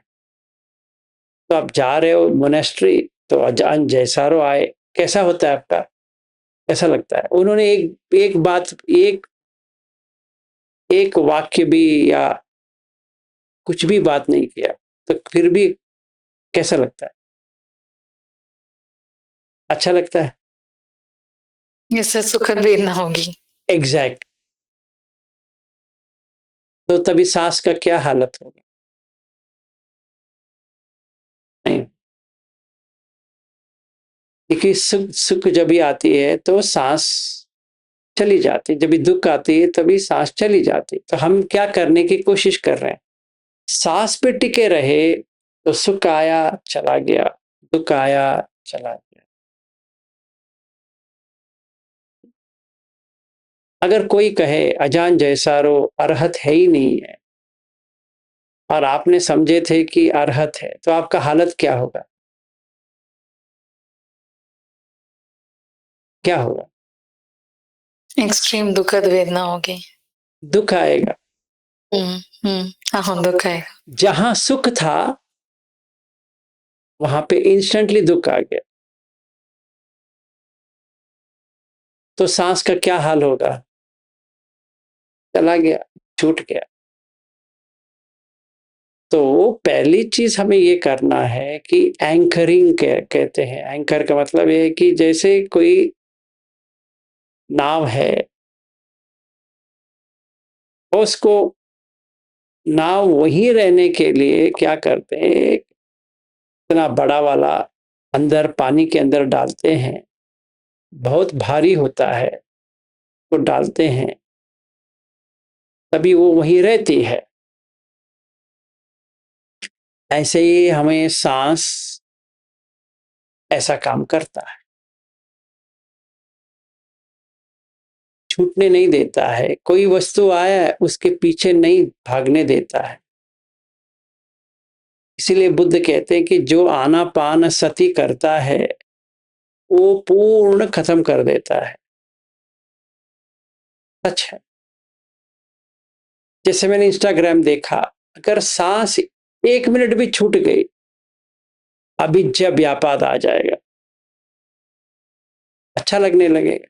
तो आप जा रहे हो मोनेस्ट्री, तो अजान जयसारो आए, कैसा होता है आपका, कैसा लगता है। उन्होंने एक एक बात, एक वाक्य भी या कुछ भी बात नहीं किया, तो फिर भी कैसा लगता है, अच्छा लगता है। ये सर सुखद वेदना होगी। एग्जैक्ट। तो तभी सांस का क्या हालत होगी, नहीं। क्योंकि सुख सुख जब भी आती है तो सांस चली जाती, जब भी दुख आती है तभी सांस चली जाती। तो हम क्या करने की कोशिश कर रहे हैं, सांस पे टिके रहे तो सुख आया चला गया, दुख आया चला गया। अगर कोई कहे अजान जैसा रो अरहत है ही नहीं है, और आपने समझे थे कि अरहत है, तो आपका हालत क्या होगा, क्या होगा? एक्सट्रीम दुखद वेदना होगी। दुख आएगा। हाँ, दुख आएगा। जहां सुख था वहां पे इंस्टेंटली दुख आ गया, तो सांस का क्या हाल होगा? चला गया, छूट गया। तो पहली चीज हमें ये करना है कि एंकरिंग कहते हैं। एंकर का मतलब ये है कि जैसे कोई नाव है, उसको नाव वहीं रहने के लिए क्या करते हैं, इतना बड़ा वाला अंदर पानी के अंदर डालते हैं, बहुत भारी होता है तो डालते हैं, तभी वो वहीं रहती है। ऐसे ही हमें सांस ऐसा काम करता है, छूटने नहीं देता है। कोई वस्तु आया है उसके पीछे नहीं भागने देता है। इसीलिए बुद्ध कहते हैं कि जो आनापान सति करता है वो पूर्ण खत्म कर देता है। सच है। जैसे मैंने इंस्टाग्राम देखा, अगर सांस 1 मिनट भी छूट गई, अभिज्ञा व्यापाद आ जाएगा, अच्छा लगने लगेगा।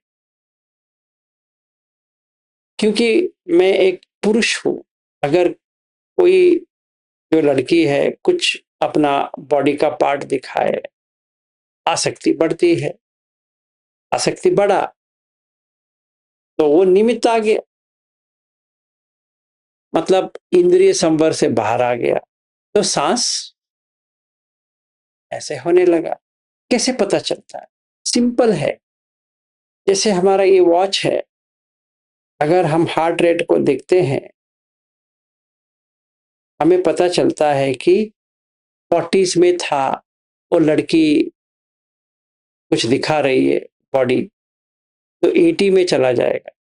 क्योंकि मैं एक पुरुष हूं, अगर कोई जो लड़की है कुछ अपना बॉडी का पार्ट दिखाए, आसक्ति बढ़ती है। आसक्ति बढ़ा तो वो निमित्त आ गया, मतलब इंद्रिय संवर से बाहर आ गया, तो सांस ऐसे होने लगा। कैसे पता चलता है? सिंपल है। जैसे हमारा ये वॉच है, अगर हम हार्ट रेट को देखते हैं, हमें पता चलता है कि 40s में था, वो लड़की कुछ दिखा रही है बॉडी, तो 80 में चला जाएगा।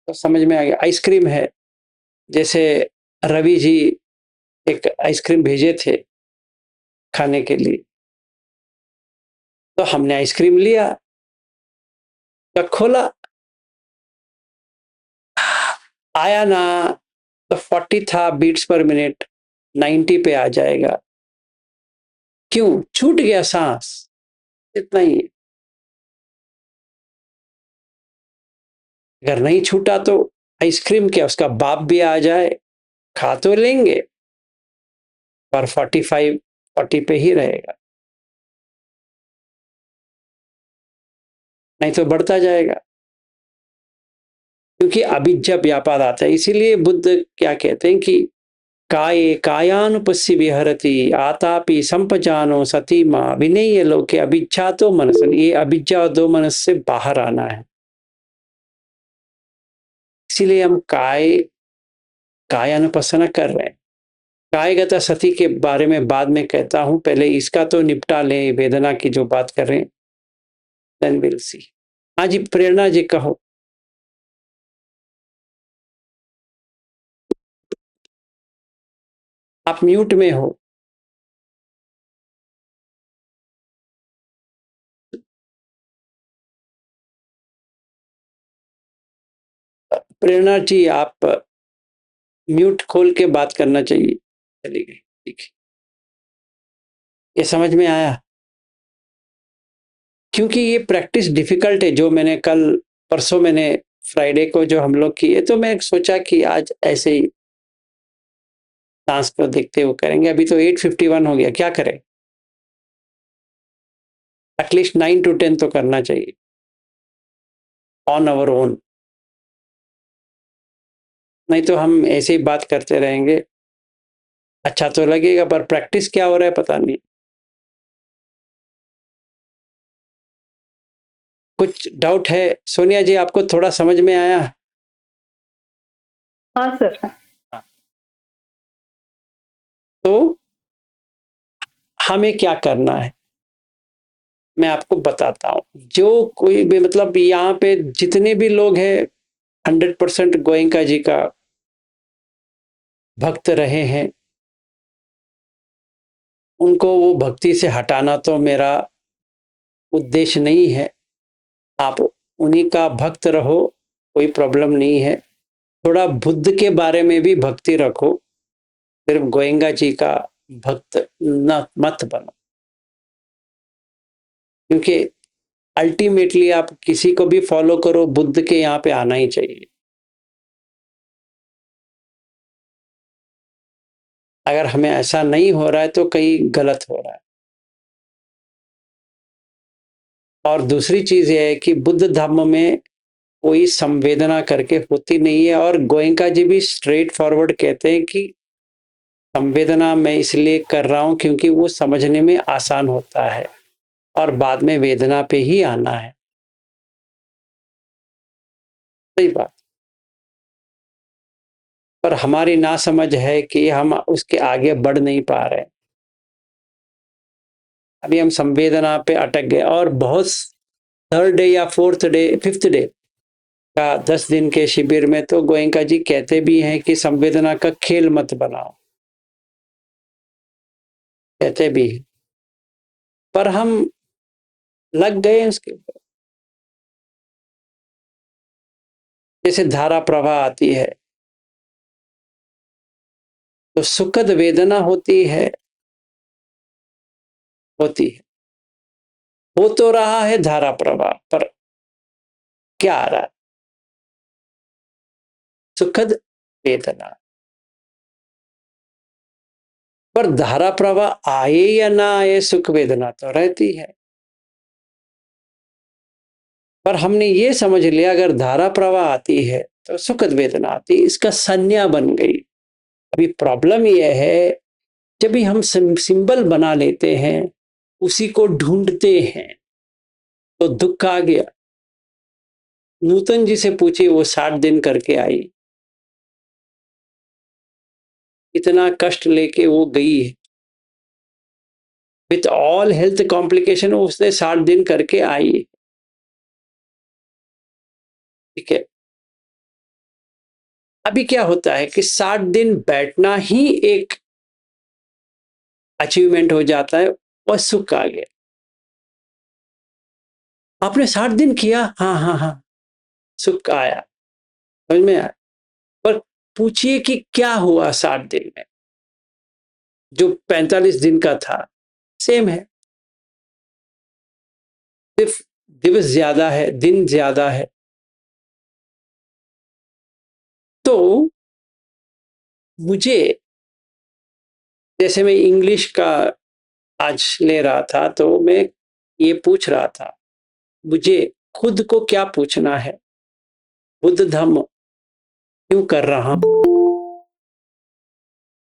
तो समझ में आ गया। आइसक्रीम है, जैसे रवि जी एक आइसक्रीम भेजे थे खाने के लिए, तो हमने आइसक्रीम लिया, तो खोला, आया ना, तो 40 था बीट्स पर मिनट, 90 पे आ जाएगा। क्यों? छूट गया सांस, इतना ही है। अगर नहीं छूटा तो आइसक्रीम क्या, उसका बाप भी आ जाए, खा तो लेंगे, पर 45 40 पे ही रहेगा, नहीं तो बढ़ता जाएगा। क्योंकि अभिज्ञा व्यापार आता है। इसीलिए बुद्ध क्या कहते हैं कि काये कायानुपस्सी विहरति आतापि संपजानो सती माँ विनय लोके अभिज्ञा तो मनस। ये अभिज्ञा और दो मनस से बाहर आना है। इसीलिए हम कायानुपස්සना कर रहे हैं। कायगत सती के बारे में बाद में कहता हूं, पहले इसका तो निपटा लें, वेदना की जो बात कर रहे हैं, देन विल सी। हाँ जी, प्रेरणा जी कहो। आप म्यूट में हो। प्रेरणा जी आप म्यूट खोल के बात करना चाहिए। चली गई, ठीक है। ये समझ में आया? क्योंकि ये प्रैक्टिस डिफिकल्ट है, जो मैंने कल परसों मैंने फ्राइडे को जो हम लोग किए, तो मैं सोचा कि आज ऐसे ही सांस को देखते हुए करेंगे। अभी तो 8:51 हो गया, क्या करें? एटलीस्ट 9 to 10 तो करना चाहिए ऑन अवर ओन। नहीं तो हम ऐसे ही बात करते रहेंगे, अच्छा तो लगेगा पर प्रैक्टिस क्या हो रहा है पता नहीं। कुछ डाउट है सोनिया जी, आपको थोड़ा समझ में आया? हाँ सर। तो हमें क्या करना है मैं आपको बताता हूँ। जो कोई भी मतलब यहाँ पे जितने भी लोग हैं 100% गोयंका जी का भक्त रहे हैं, उनको वो भक्ति से हटाना तो मेरा उद्देश्य नहीं है। आप उन्हीं का भक्त रहो, कोई प्रॉब्लम नहीं है। थोड़ा बुद्ध के बारे में भी भक्ति रखो, सिर्फ गोयंका जी का भक्त न मत बनो, क्योंकि अल्टीमेटली आप किसी को भी फॉलो करो, बुद्ध के यहाँ पे आना ही चाहिए। अगर हमें ऐसा नहीं हो रहा है तो कहीं गलत हो रहा है। और दूसरी चीज यह है कि बुद्ध धर्म में कोई संवेदना करके होती नहीं है, और गोयंका जी भी स्ट्रेट फॉरवर्ड कहते हैं कि संवेदना मैं इसलिए कर रहा हूं क्योंकि वो समझने में आसान होता है और बाद में वेदना पे ही आना है। सही बात। पर हमारी नासमझ है कि हम उसके आगे बढ़ नहीं पा रहे। अभी हम संवेदना पे अटक गए, और बहुत थर्ड डे या फोर्थ डे फिफ्थ डे का 10 दिन के शिविर में तो गोयंका जी कहते भी हैं कि संवेदना का खेल मत बनाओ, कहते भी हैं। पर हम लग गए उसके ऊपर। जैसे धारा प्रवाह आती है तो सुखद वेदना होती है, हो तो रहा है धारा प्रवाह, पर क्या आ रहा है? सुखद वेदना। पर धारा प्रवाह आए या ना आए, सुख वेदना तो रहती है। पर हमने ये समझ लिया अगर धारा प्रवाह आती है तो सुखद वेदना आती है, इसका संज्ञा बन गई। अभी प्रॉब्लम यह है, जब भी हम सिंबल बना लेते हैं, उसी को ढूंढते हैं, तो दुख आ गया। नूतन जी से पूछिए, वो 60 दिन करके आई, इतना कष्ट लेके वो गई है, विथ ऑल हेल्थ कॉम्प्लिकेशन उसने 60 दिन करके आई है। ठीक है। अभी क्या होता है कि 60 दिन बैठना ही एक अचीवमेंट हो जाता है और सुख आ गया। आपने 60 दिन किया, हाँ हाँ हाँ, सुख आया, समझ में आया। पर पूछिए कि क्या हुआ 60 दिन में, जो 45 दिन का था सेम है, सिर्फ दिवस ज्यादा है, दिन ज्यादा है। तो मुझे, जैसे मैं इंग्लिश का आज ले रहा था, तो मैं ये पूछ रहा था, मुझे खुद को क्या पूछना है, बुद्ध धम्म क्यों कर रहा हूं?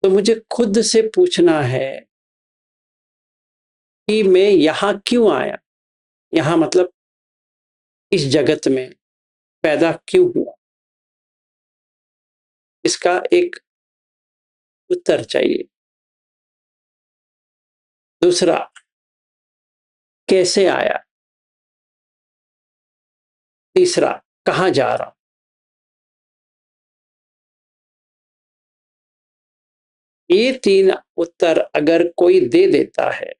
तो मुझे खुद से पूछना है कि मैं यहां क्यों आया, यहां मतलब इस जगत में पैदा क्यों हुआ, इसका एक उत्तर चाहिए। दूसरा, कैसे आया? तीसरा, कहां जा रहा हूं? ये 3 उत्तर अगर कोई दे देता है,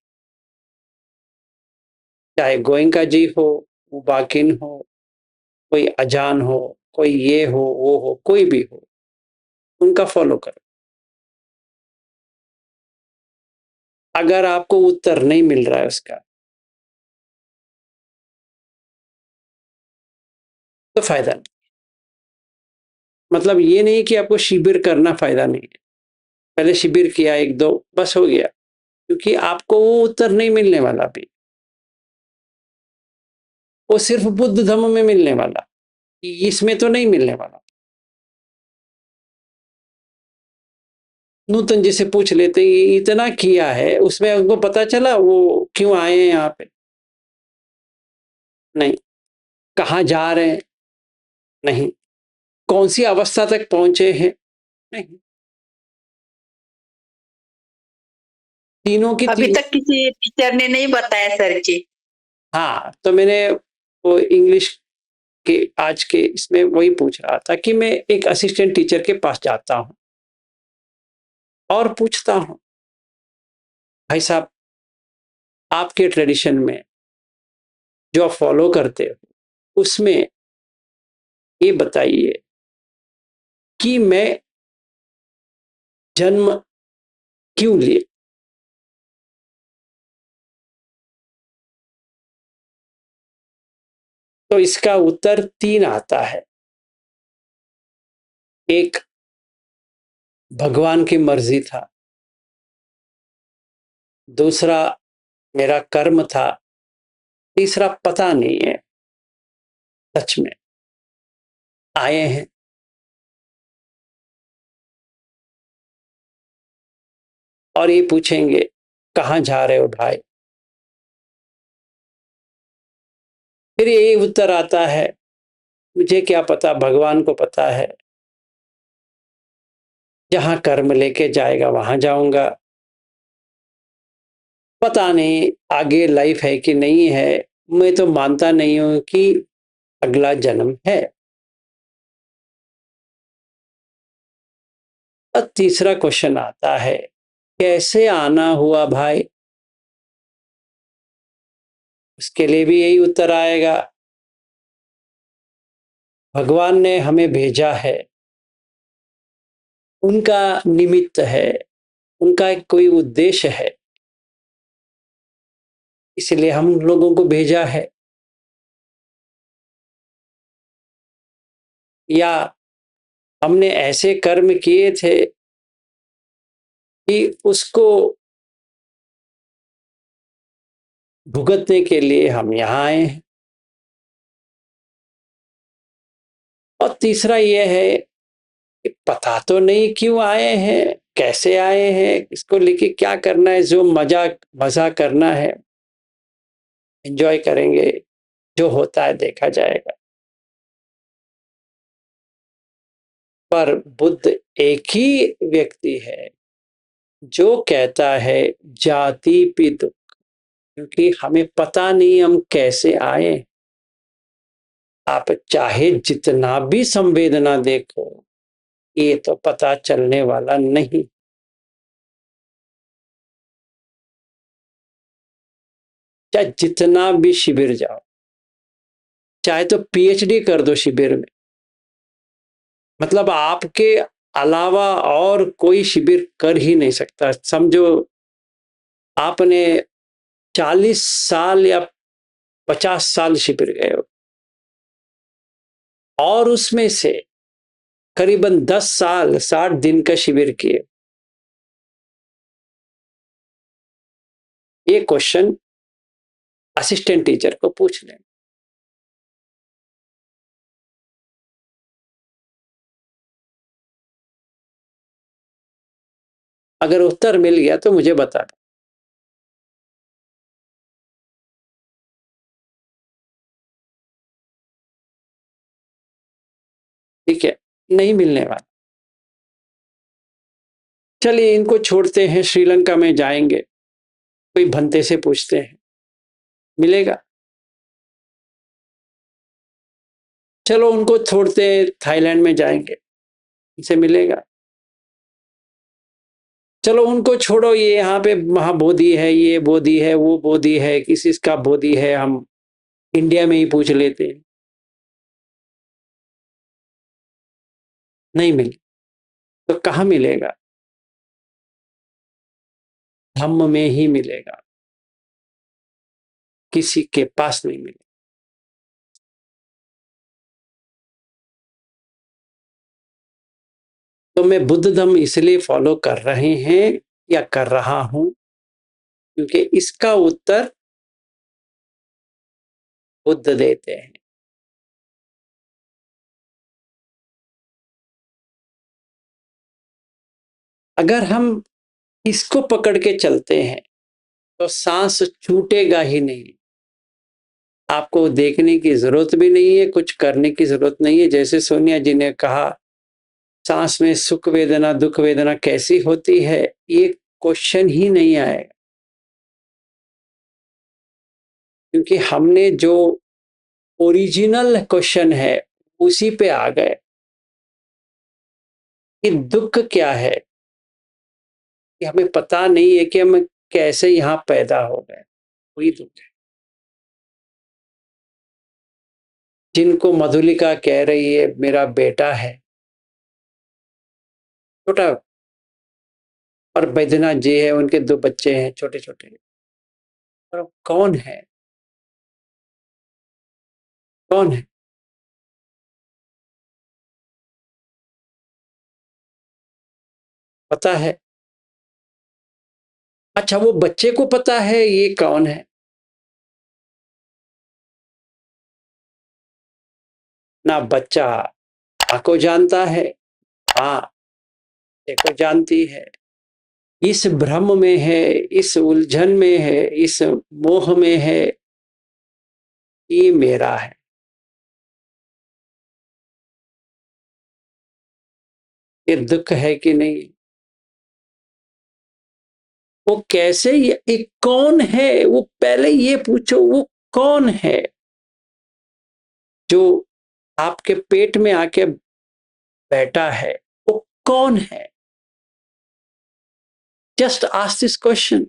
चाहे गोयंका जी हो, उबाकिन हो, कोई अजान हो, कोई ये वो हो, कोई भी हो, उनका फॉलो करो। अगर आपको उत्तर नहीं मिल रहा है उसका, तो फायदा नहीं। मतलब ये नहीं कि आपको शिविर करना फायदा नहीं है, पहले शिविर किया 1-2 बस हो गया, क्योंकि आपको वो उत्तर नहीं मिलने वाला भी, वो सिर्फ बुद्ध धर्म में मिलने वाला, इसमें तो नहीं मिलने वाला। नूतन जी से पूछ लेते, ये इतना किया है, उसमें उनको पता चला वो क्यों आए हैं यहाँ पे? नहीं। कहाँ जा रहे हैं? नहीं। कौन सी अवस्था तक पहुंचे हैं? नहीं। तीनों की अभी तीन। तक किसी टीचर ने नहीं बताया सर जी। हाँ, तो मैंने वो इंग्लिश के आज के इसमें वही पूछ रहा था कि मैं एक असिस्टेंट टीचर के पास जाता हूं और पूछता हूं, भाई साहब, आपके ट्रेडिशन में जो आप फॉलो करते हो उसमें ये बताइए कि मैं जन्म क्यों लिए? तो इसका उत्तर 3 आता है। एक, भगवान की मर्जी था। दूसरा, मेरा कर्म था। तीसरा, पता नहीं है। सच में आए हैं। और ये पूछेंगे, कहाँ जा रहे हो भाई? फिर यही उत्तर आता है, मुझे क्या पता, भगवान को पता है। जहां कर्म लेके जाएगा वहां जाऊंगा। पता नहीं आगे लाइफ है कि नहीं है। मैं तो मानता नहीं हूं कि अगला जन्म है। अब तीसरा क्वेश्चन आता है, कैसे आना हुआ भाई? उसके लिए भी यही उत्तर आएगा, भगवान ने हमें भेजा है। उनका निमित्त है, उनका एक कोई उद्देश्य है, इसलिए हम लोगों को भेजा है। या हमने ऐसे कर्म किए थे कि उसको भुगतने के लिए हम यहाँ आए हैं। और तीसरा यह है कि पता तो नहीं क्यों आए हैं, कैसे आए हैं, इसको लेके क्या करना है। जो मजा करना है एंजॉय करेंगे, जो होता है देखा जाएगा। पर बुद्ध एक ही व्यक्ति है जो कहता है जाति भी दुख, क्योंकि हमें पता नहीं हम कैसे आए। आप चाहे जितना भी संवेदना देखो, ये तो पता चलने वाला नहीं। चाहे जितना भी शिविर जाओ, चाहे तो पीएचडी कर दो शिविर में, मतलब आपके अलावा और कोई शिविर कर ही नहीं सकता। समझो आपने 40 साल या 50 साल शिविर गए हो और उसमें से करीबन 10 साल 60 दिन का शिविर किए। ये क्वेश्चन असिस्टेंट टीचर को पूछ लें। अगर उत्तर मिल गया तो मुझे बता दो। ठीक है, नहीं मिलने वाला। चलिए इनको छोड़ते हैं, श्रीलंका में जाएंगे, कोई भंते से पूछते हैं, मिलेगा। चलो उनको छोड़ते हैं, थाईलैंड में जाएंगे, इनसे मिलेगा। चलो उनको छोड़ो, ये यहाँ पे महाबोधि है, ये बोधि है, वो बोधि है, किसी का बोधि है, हम इंडिया में ही पूछ लेते हैं। नहीं मिले तो कहाँ मिलेगा? धम्म में ही मिलेगा, किसी के पास नहीं मिलेगा। तो मैं बुद्ध धम्म इसलिए फॉलो कर रहे हैं या कर रहा हूं क्योंकि इसका उत्तर बुद्ध देते हैं। अगर हम इसको पकड़ के चलते हैं तो सांस छूटेगा ही नहीं। आपको देखने की ज़रूरत भी नहीं है, कुछ करने की ज़रूरत नहीं है। जैसे सोनिया जी ने कहा, सांस में सुख वेदना, दुःख वेदना कैसी होती है, ये क्वेश्चन ही नहीं आएगा। क्योंकि हमने जो ओरिजिनल क्वेश्चन है, उसी पे आ गए कि दुःख क्या है? कि हमें पता नहीं है कि हम कैसे यहाँ पैदा हो गए, वही दुःख है। जिनको मधुलिका कह रही है मेरा बेटा है, छोटा, और बैद्यनाथ जी है, उनके 2 बच्चे हैं छोटे-छोटे। और कौन है? कौन है? पता है? अच्छा, वो बच्चे को पता है ये कौन है? ना बच्चा माँ को जानता है, माँ बच्चे को जानती है। इस भ्रम में है, इस उलझन में है, इस मोह में है, ये मेरा है। ये दुःख है कि नहीं? वो कैसे, ये कौन है? वो पहले ये पूछो, वो कौन है जो आपके पेट में आके बैठा है? वो कौन है? Just ask this question.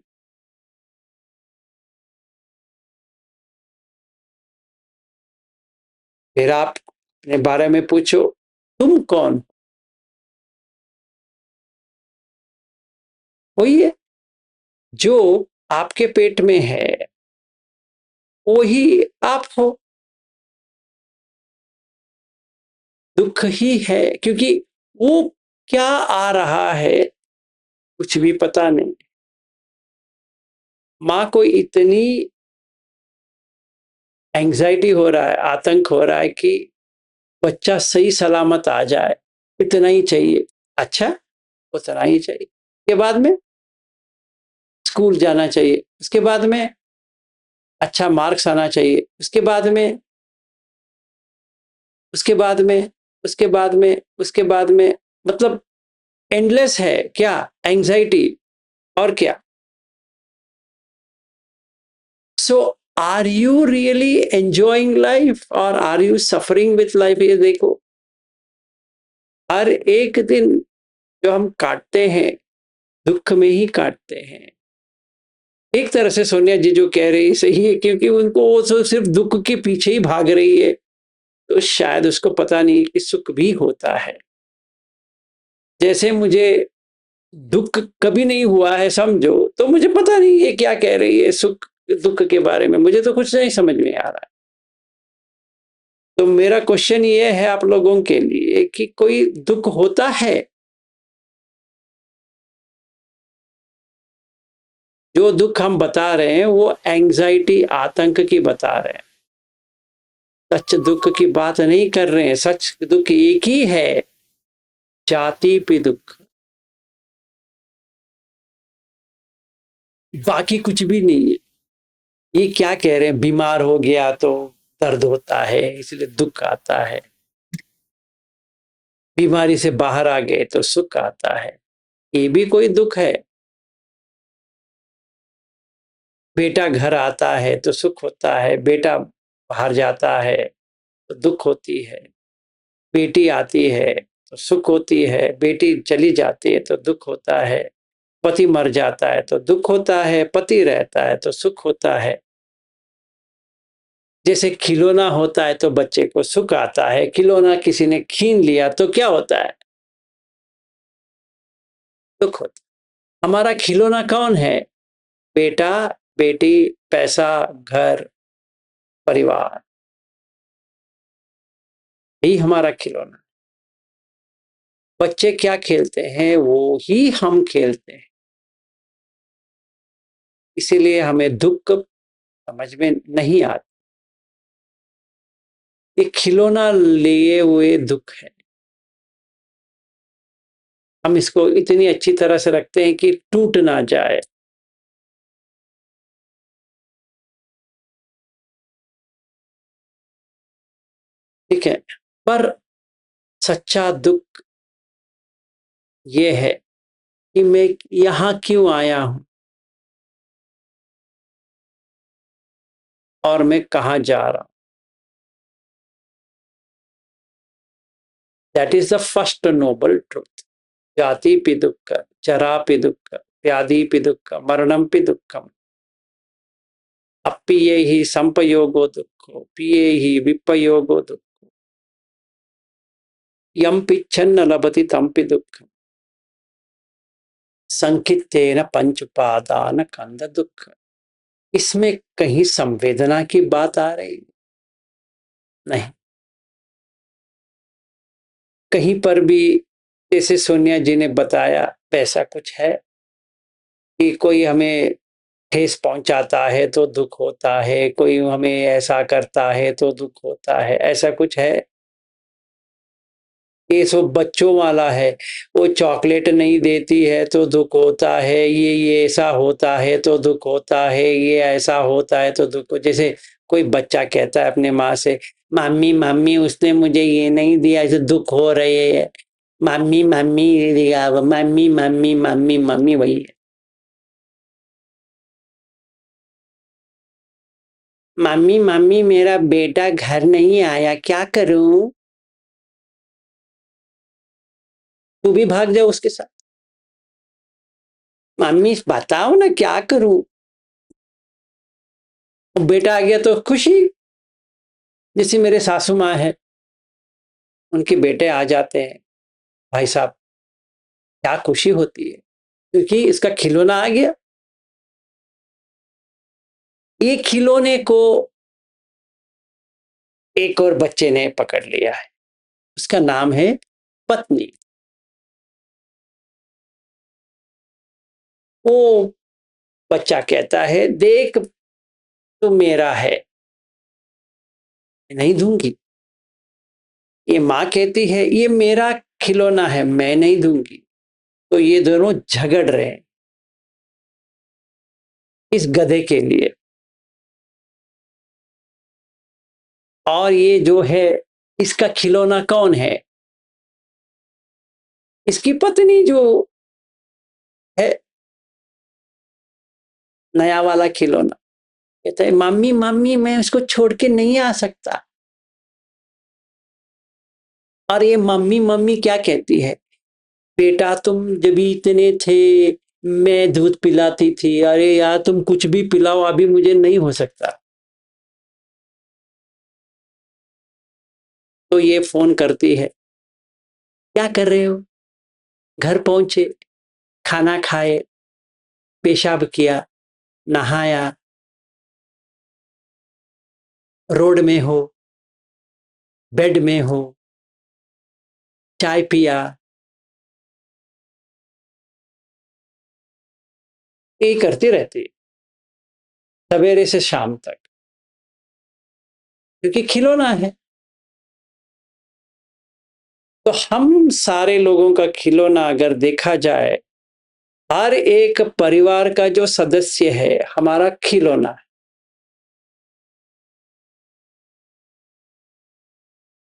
फिर आप अपने बारे में पूछो, तुम कौन? वही है जो आपके पेट में है, वही आप हो। दुःख ही है, क्योंकि वो क्या आ रहा है कुछ भी पता नहीं। माँ को इतनी एंग्जाइटी हो रहा है, आतंक हो रहा है कि बच्चा सही सलामत आ जाए, इतना ही चाहिए। अच्छा, उतना ही चाहिए। उसके बाद में स्कूल जाना चाहिए, उसके बाद में अच्छा मार्क्स आना चाहिए, उसके बाद में, उसके बाद में, उसके बाद में, उसके बाद में, मतलब एंडलेस है क्या एंग्जाइटी, और क्या? So are you really enjoying life और are you suffering with life? ये देखो, हर एक दिन जो हम काटते हैं, दुःख में ही काटते हैं। एक तरह से सोनिया जी जो कह रही है सही है, क्योंकि उनको वो तो सिर्फ दुःख के पीछे ही भाग रही है, तो शायद उसको पता नहीं कि सुख भी होता है। जैसे मुझे दुःख कभी नहीं हुआ है समझो, तो मुझे पता नहीं ये क्या कह रही है सुख दुःख के बारे में, मुझे तो कुछ नहीं समझ में आ रहा है। तो मेरा क्वेश्चन ये है आप लोगों के लिए कि कोई दुःख होता है? जो दुःख हम बता रहे हैं वो एंग्जाइटी, आतंक की बता रहे हैं, सच दुःख की बात नहीं कर रहे हैं। सच दुःख एक ही है, जाति पे दुःख, बाकी कुछ भी नहीं है। ये क्या कह रहे हैं, बीमार हो गया तो दर्द होता है इसलिए दुःख आता है, बीमारी से बाहर आ गए तो सुख आता है, ये भी कोई दुःख है? बेटा घर आता है तो सुख होता है, बेटा बाहर जाता है तो दुःख होती है, बेटी आती है तो सुख होती है, बेटी चली जाती है तो दुःख होता है, पति मर जाता है तो दुःख होता है, पति रहता है तो सुख होता है। जैसे खिलौना होता है तो बच्चे को सुख आता है, खिलौना किसी ने छीन लिया तो क्या होता है? दुःख होता है। हमारा खिलौना कौन है? बेटा, बेटी, पैसा, घर, परिवार, यही हमारा खिलौना। बच्चे क्या खेलते हैं वो ही हम खेलते हैं, इसीलिए हमें दुःख समझ में नहीं आता। ये खिलौना लिए हुए दुःख है, हम इसको इतनी अच्छी तरह से रखते हैं कि टूट ना जाए। ठीक है, पर सच्चा दुख ये है कि मैं यहाँ क्यों आया हूँ और मैं कहाँ जा रहा हूँ। That is the first noble truth. जातिपि दुःख, जरापि दुःख, व्याधिपि दुःख, मरणमपि दुःखम्। अप्पियैहि संपयोगो दुःखो, पियैहि विपयोगो दुःखो, यं पिच्छन्न लभते तंपि दुःखम्। संकित्तेन पंच उपादान कंद दुःख। इसमें कहीं संवेदना की बात आ रही नहीं, कहीं पर भी जैसे सोनिया जी ने बताया वैसा कुछ है कि कोई हमें ठेस पहुंचाता है तो दुख होता है, कोई हमें ऐसा करता है तो दुख होता है, ऐसा कुछ है। ये सब बच्चों वाला है, वो चॉकलेट नहीं देती है तो दुख होता है, ये ऐसा होता है तो दुख होता है, ये ऐसा होता है तो दुख। जैसे कोई बच्चा कहता है अपने माँ से, मम्मी मम्मी उसने मुझे ये नहीं दिया, ऐसे दुख हो रहे है, मम्मी मम्मी ये दिया, मम्मी मम्मी मम्मी मम्मी, वही है। मम्मी मम्मी मेरा बेटा घर नहीं आया, क्या करूं? तू भी भाग जाओ उसके साथ। मम्मी बताओ ना क्या करूं? बेटा आ गया तो खुशी। जैसे मेरे सासू माँ है, उनके बेटे आ जाते हैं, भाई साहब क्या खुशी होती है, क्योंकि इसका खिलौना आ गया। ये खिलौने को एक और बच्चे ने पकड़ लिया है, उसका नाम है पत्नी। वो बच्चा कहता है, देख तो मेरा है, नहीं दूंगी। ये माँ कहती है, ये मेरा खिलौना है, मैं नहीं दूंगी। तो ये दोनों झगड़ रहे हैं इस गधे के लिए। और ये जो है, इसका खिलौना कौन है? इसकी पत्नी जो है, नया वाला खिलौना। कहता है, मम्मी मम्मी मैं उसको छोड़ के नहीं आ सकता। और ये मम्मी मम्मी क्या कहती है, बेटा तुम जब इतने थे मैं दूध पिलाती थी, अरे यार तुम कुछ भी पिलाओ, अभी मुझे नहीं हो सकता। तो ये फोन करती है, क्या कर रहे हो? घर पहुंचे, खाना खाए, पेशाब किया, नहाया, रोड में हो, बेड में हो, चाय पिया, यही करती रहती है सवेरे से शाम तक, क्योंकि खिलौना है। तो हम सारे लोगों का खिलौना अगर देखा जाए, हर एक परिवार का जो सदस्य है हमारा खिलौना है।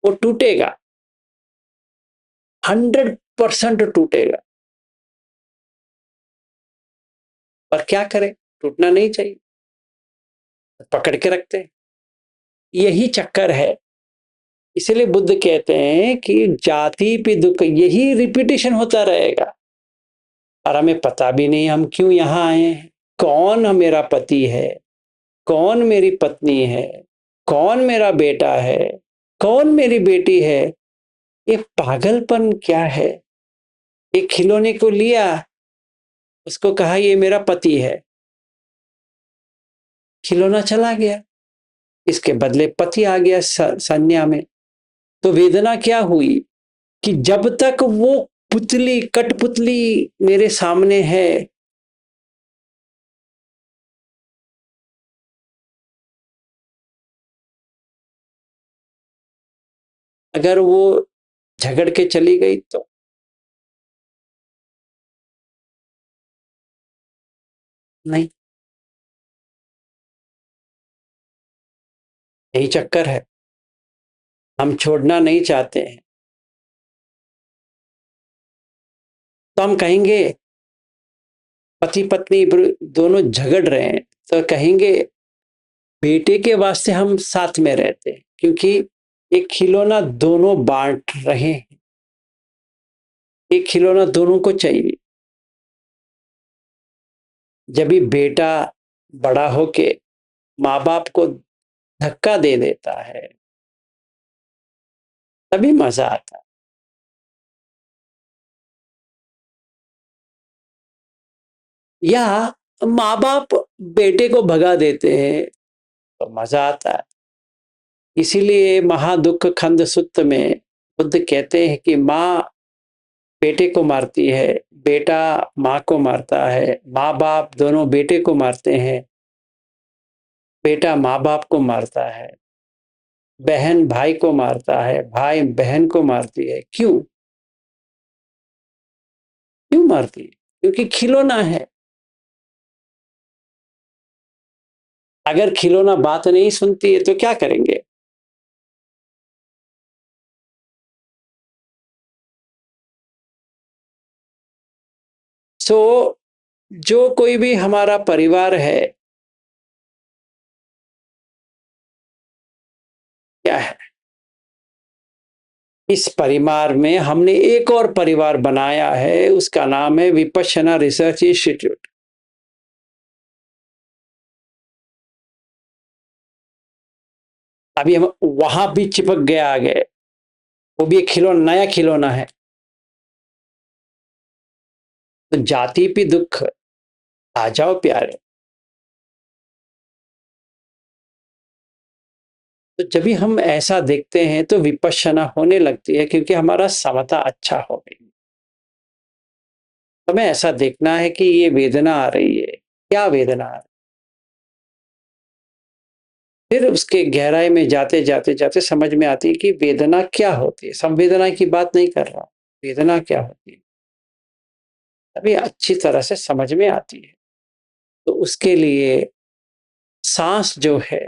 वो टूटेगा, 100% टूटेगा। पर क्या करें, टूटना नहीं चाहिए, पकड़ के रखते हैं। यही चक्कर है। इसलिए बुद्ध कहते हैं कि जाति पे दुख, यही रिपीटेशन होता रहेगा और हमें पता भी नहीं हम क्यों यहाँ आए हैं। कौन मेरा पति है, कौन मेरी पत्नी है, कौन मेरा बेटा है, कौन मेरी बेटी है। ये पागलपन क्या है? एक खिलौने को लिया, उसको कहा ये मेरा पति है, खिलौना चला गया, इसके बदले पति आ गया संज्ञा में। तो वेदना क्या हुई कि जब तक वो पुतली, कठपुतली मेरे सामने है, अगर वो झगड़ के चली गई तो नहीं। यही चक्कर है। हम छोड़ना नहीं चाहते हैं, तो हम कहेंगे पति पत्नी दोनों झगड़ रहे हैं तो कहेंगे बेटे के वास्ते हम साथ में रहते हैं, क्योंकि एक खिलौना दोनों बांट रहे हैं, एक खिलौना दोनों को चाहिए। जब भी बेटा बड़ा होके माँ बाप को धक्का दे देता है तभी मजा आता है। या माँ बाप बेटे को भगा देते हैं तो मजा आता है। इसीलिए महादुख खंड सुत्त में बुद्ध कहते हैं कि माँ बेटे को मारती है, बेटा माँ को मारता है, माँ बाप दोनों बेटे को मारते हैं, बेटा माँ बाप को मारता है, बहन भाई को मारता है, भाई बहन को मारती है। क्यों क्यों मारती है? क्योंकि खिलौना है। अगर खिलौना बात नहीं सुनती है तो क्या करेंगे? सो जो कोई भी हमारा परिवार है, क्या है, इस परिवार में हमने एक और परिवार बनाया है, उसका नाम है विपश्यना रिसर्च इंस्टीट्यूट। अभी हम वहां भी चिपक गए आ गए, वो भी एक खिलौना, नया खिलौना है। तो जाति पे दुख, आ जाओ प्यारे। तो जब भी हम ऐसा देखते हैं तो विपश्यना होने लगती है, क्योंकि हमारा समता अच्छा हो गई। हमें ऐसा देखना है कि ये वेदना आ रही है, क्या वेदना आ रही है। फिर उसके गहराई में जाते जाते जाते समझ में आती है कि वेदना क्या होती है। संवेदना की बात नहीं कर रहा, वेदना क्या होती है तभी अच्छी तरह से समझ में आती है। तो उसके लिए सांस जो है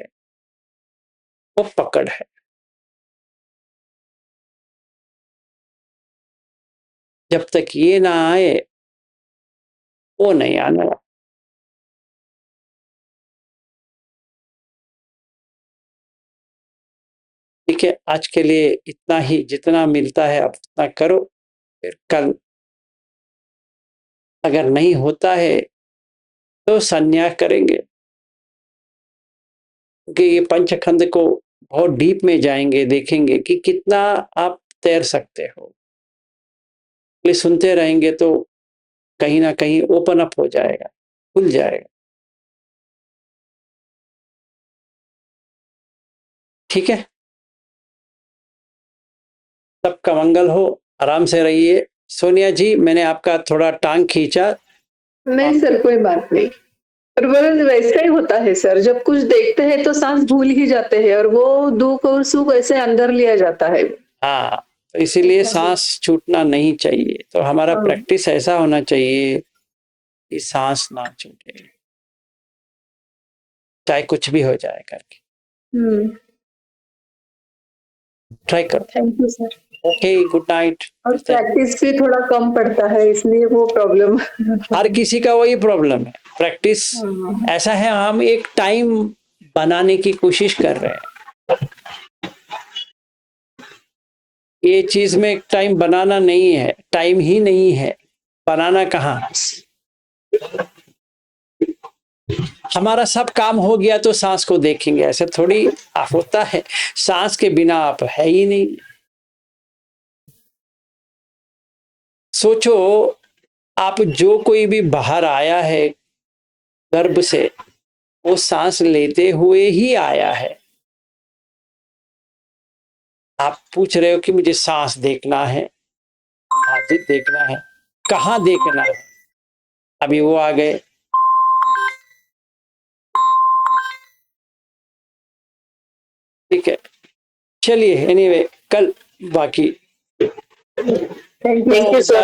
वो पकड़ है। जब तक ये ना आए वो नहीं आने वाला। ठीक है, आज के लिए इतना ही, जितना मिलता है अब उतना करो। फिर कल अगर नहीं होता है तो संन्यास करेंगे, क्योंकि ये पंचखंड को बहुत डीप में जाएंगे, देखेंगे कि कितना आप तैर सकते हो। इसलिए सुनते रहेंगे तो कहीं ना कहीं ओपन अप हो जाएगा, खुल जाएगा। ठीक है, सबका मंगल हो, आराम से रहिए। सोनिया जी, मैंने आपका थोड़ा टांग खींचा। नहीं सर, कोई बात नहीं। पर वो वैसा ही होता है सर, जब कुछ देखते हैं तो सांस भूल ही जाते हैं और वो दुख और सुख ऐसे अंदर लिया जाता है। हाँ, तो इसीलिए सांस छूटना नहीं चाहिए। तो हमारा हाँ। प्रैक्टिस ऐसा होना चाहिए कि सांस ना छूटे, चाहे कुछ भी हो जाए करके। ट्राई करो। Thank you sir. Okay, good night. और प्रैक्टिस भी थोड़ा कम पड़ता है, इसलिए वो प्रॉब्लम। हर किसी का वही प्रॉब्लम है, प्रैक्टिस। ऐसा है, हम एक टाइम बनाने की कोशिश कर रहे हैं। ये चीज में टाइम बनाना नहीं है, टाइम ही नहीं है, बनाना कहाँ। हमारा सब काम हो गया तो सांस को देखेंगे, ऐसे थोड़ी होता है। सांस के बिना आप है ही नहीं। सोचो, आप जो कोई भी बाहर आया है गर्भ से, वो सांस लेते हुए ही आया है। आप पूछ रहे हो कि मुझे सांस देखना है। हाँ जी, देखना है। कहाँ देखना है? अभी वो आ गए। ठीक है, चलिए, एनीवे, कल बाकी। Thank you sir.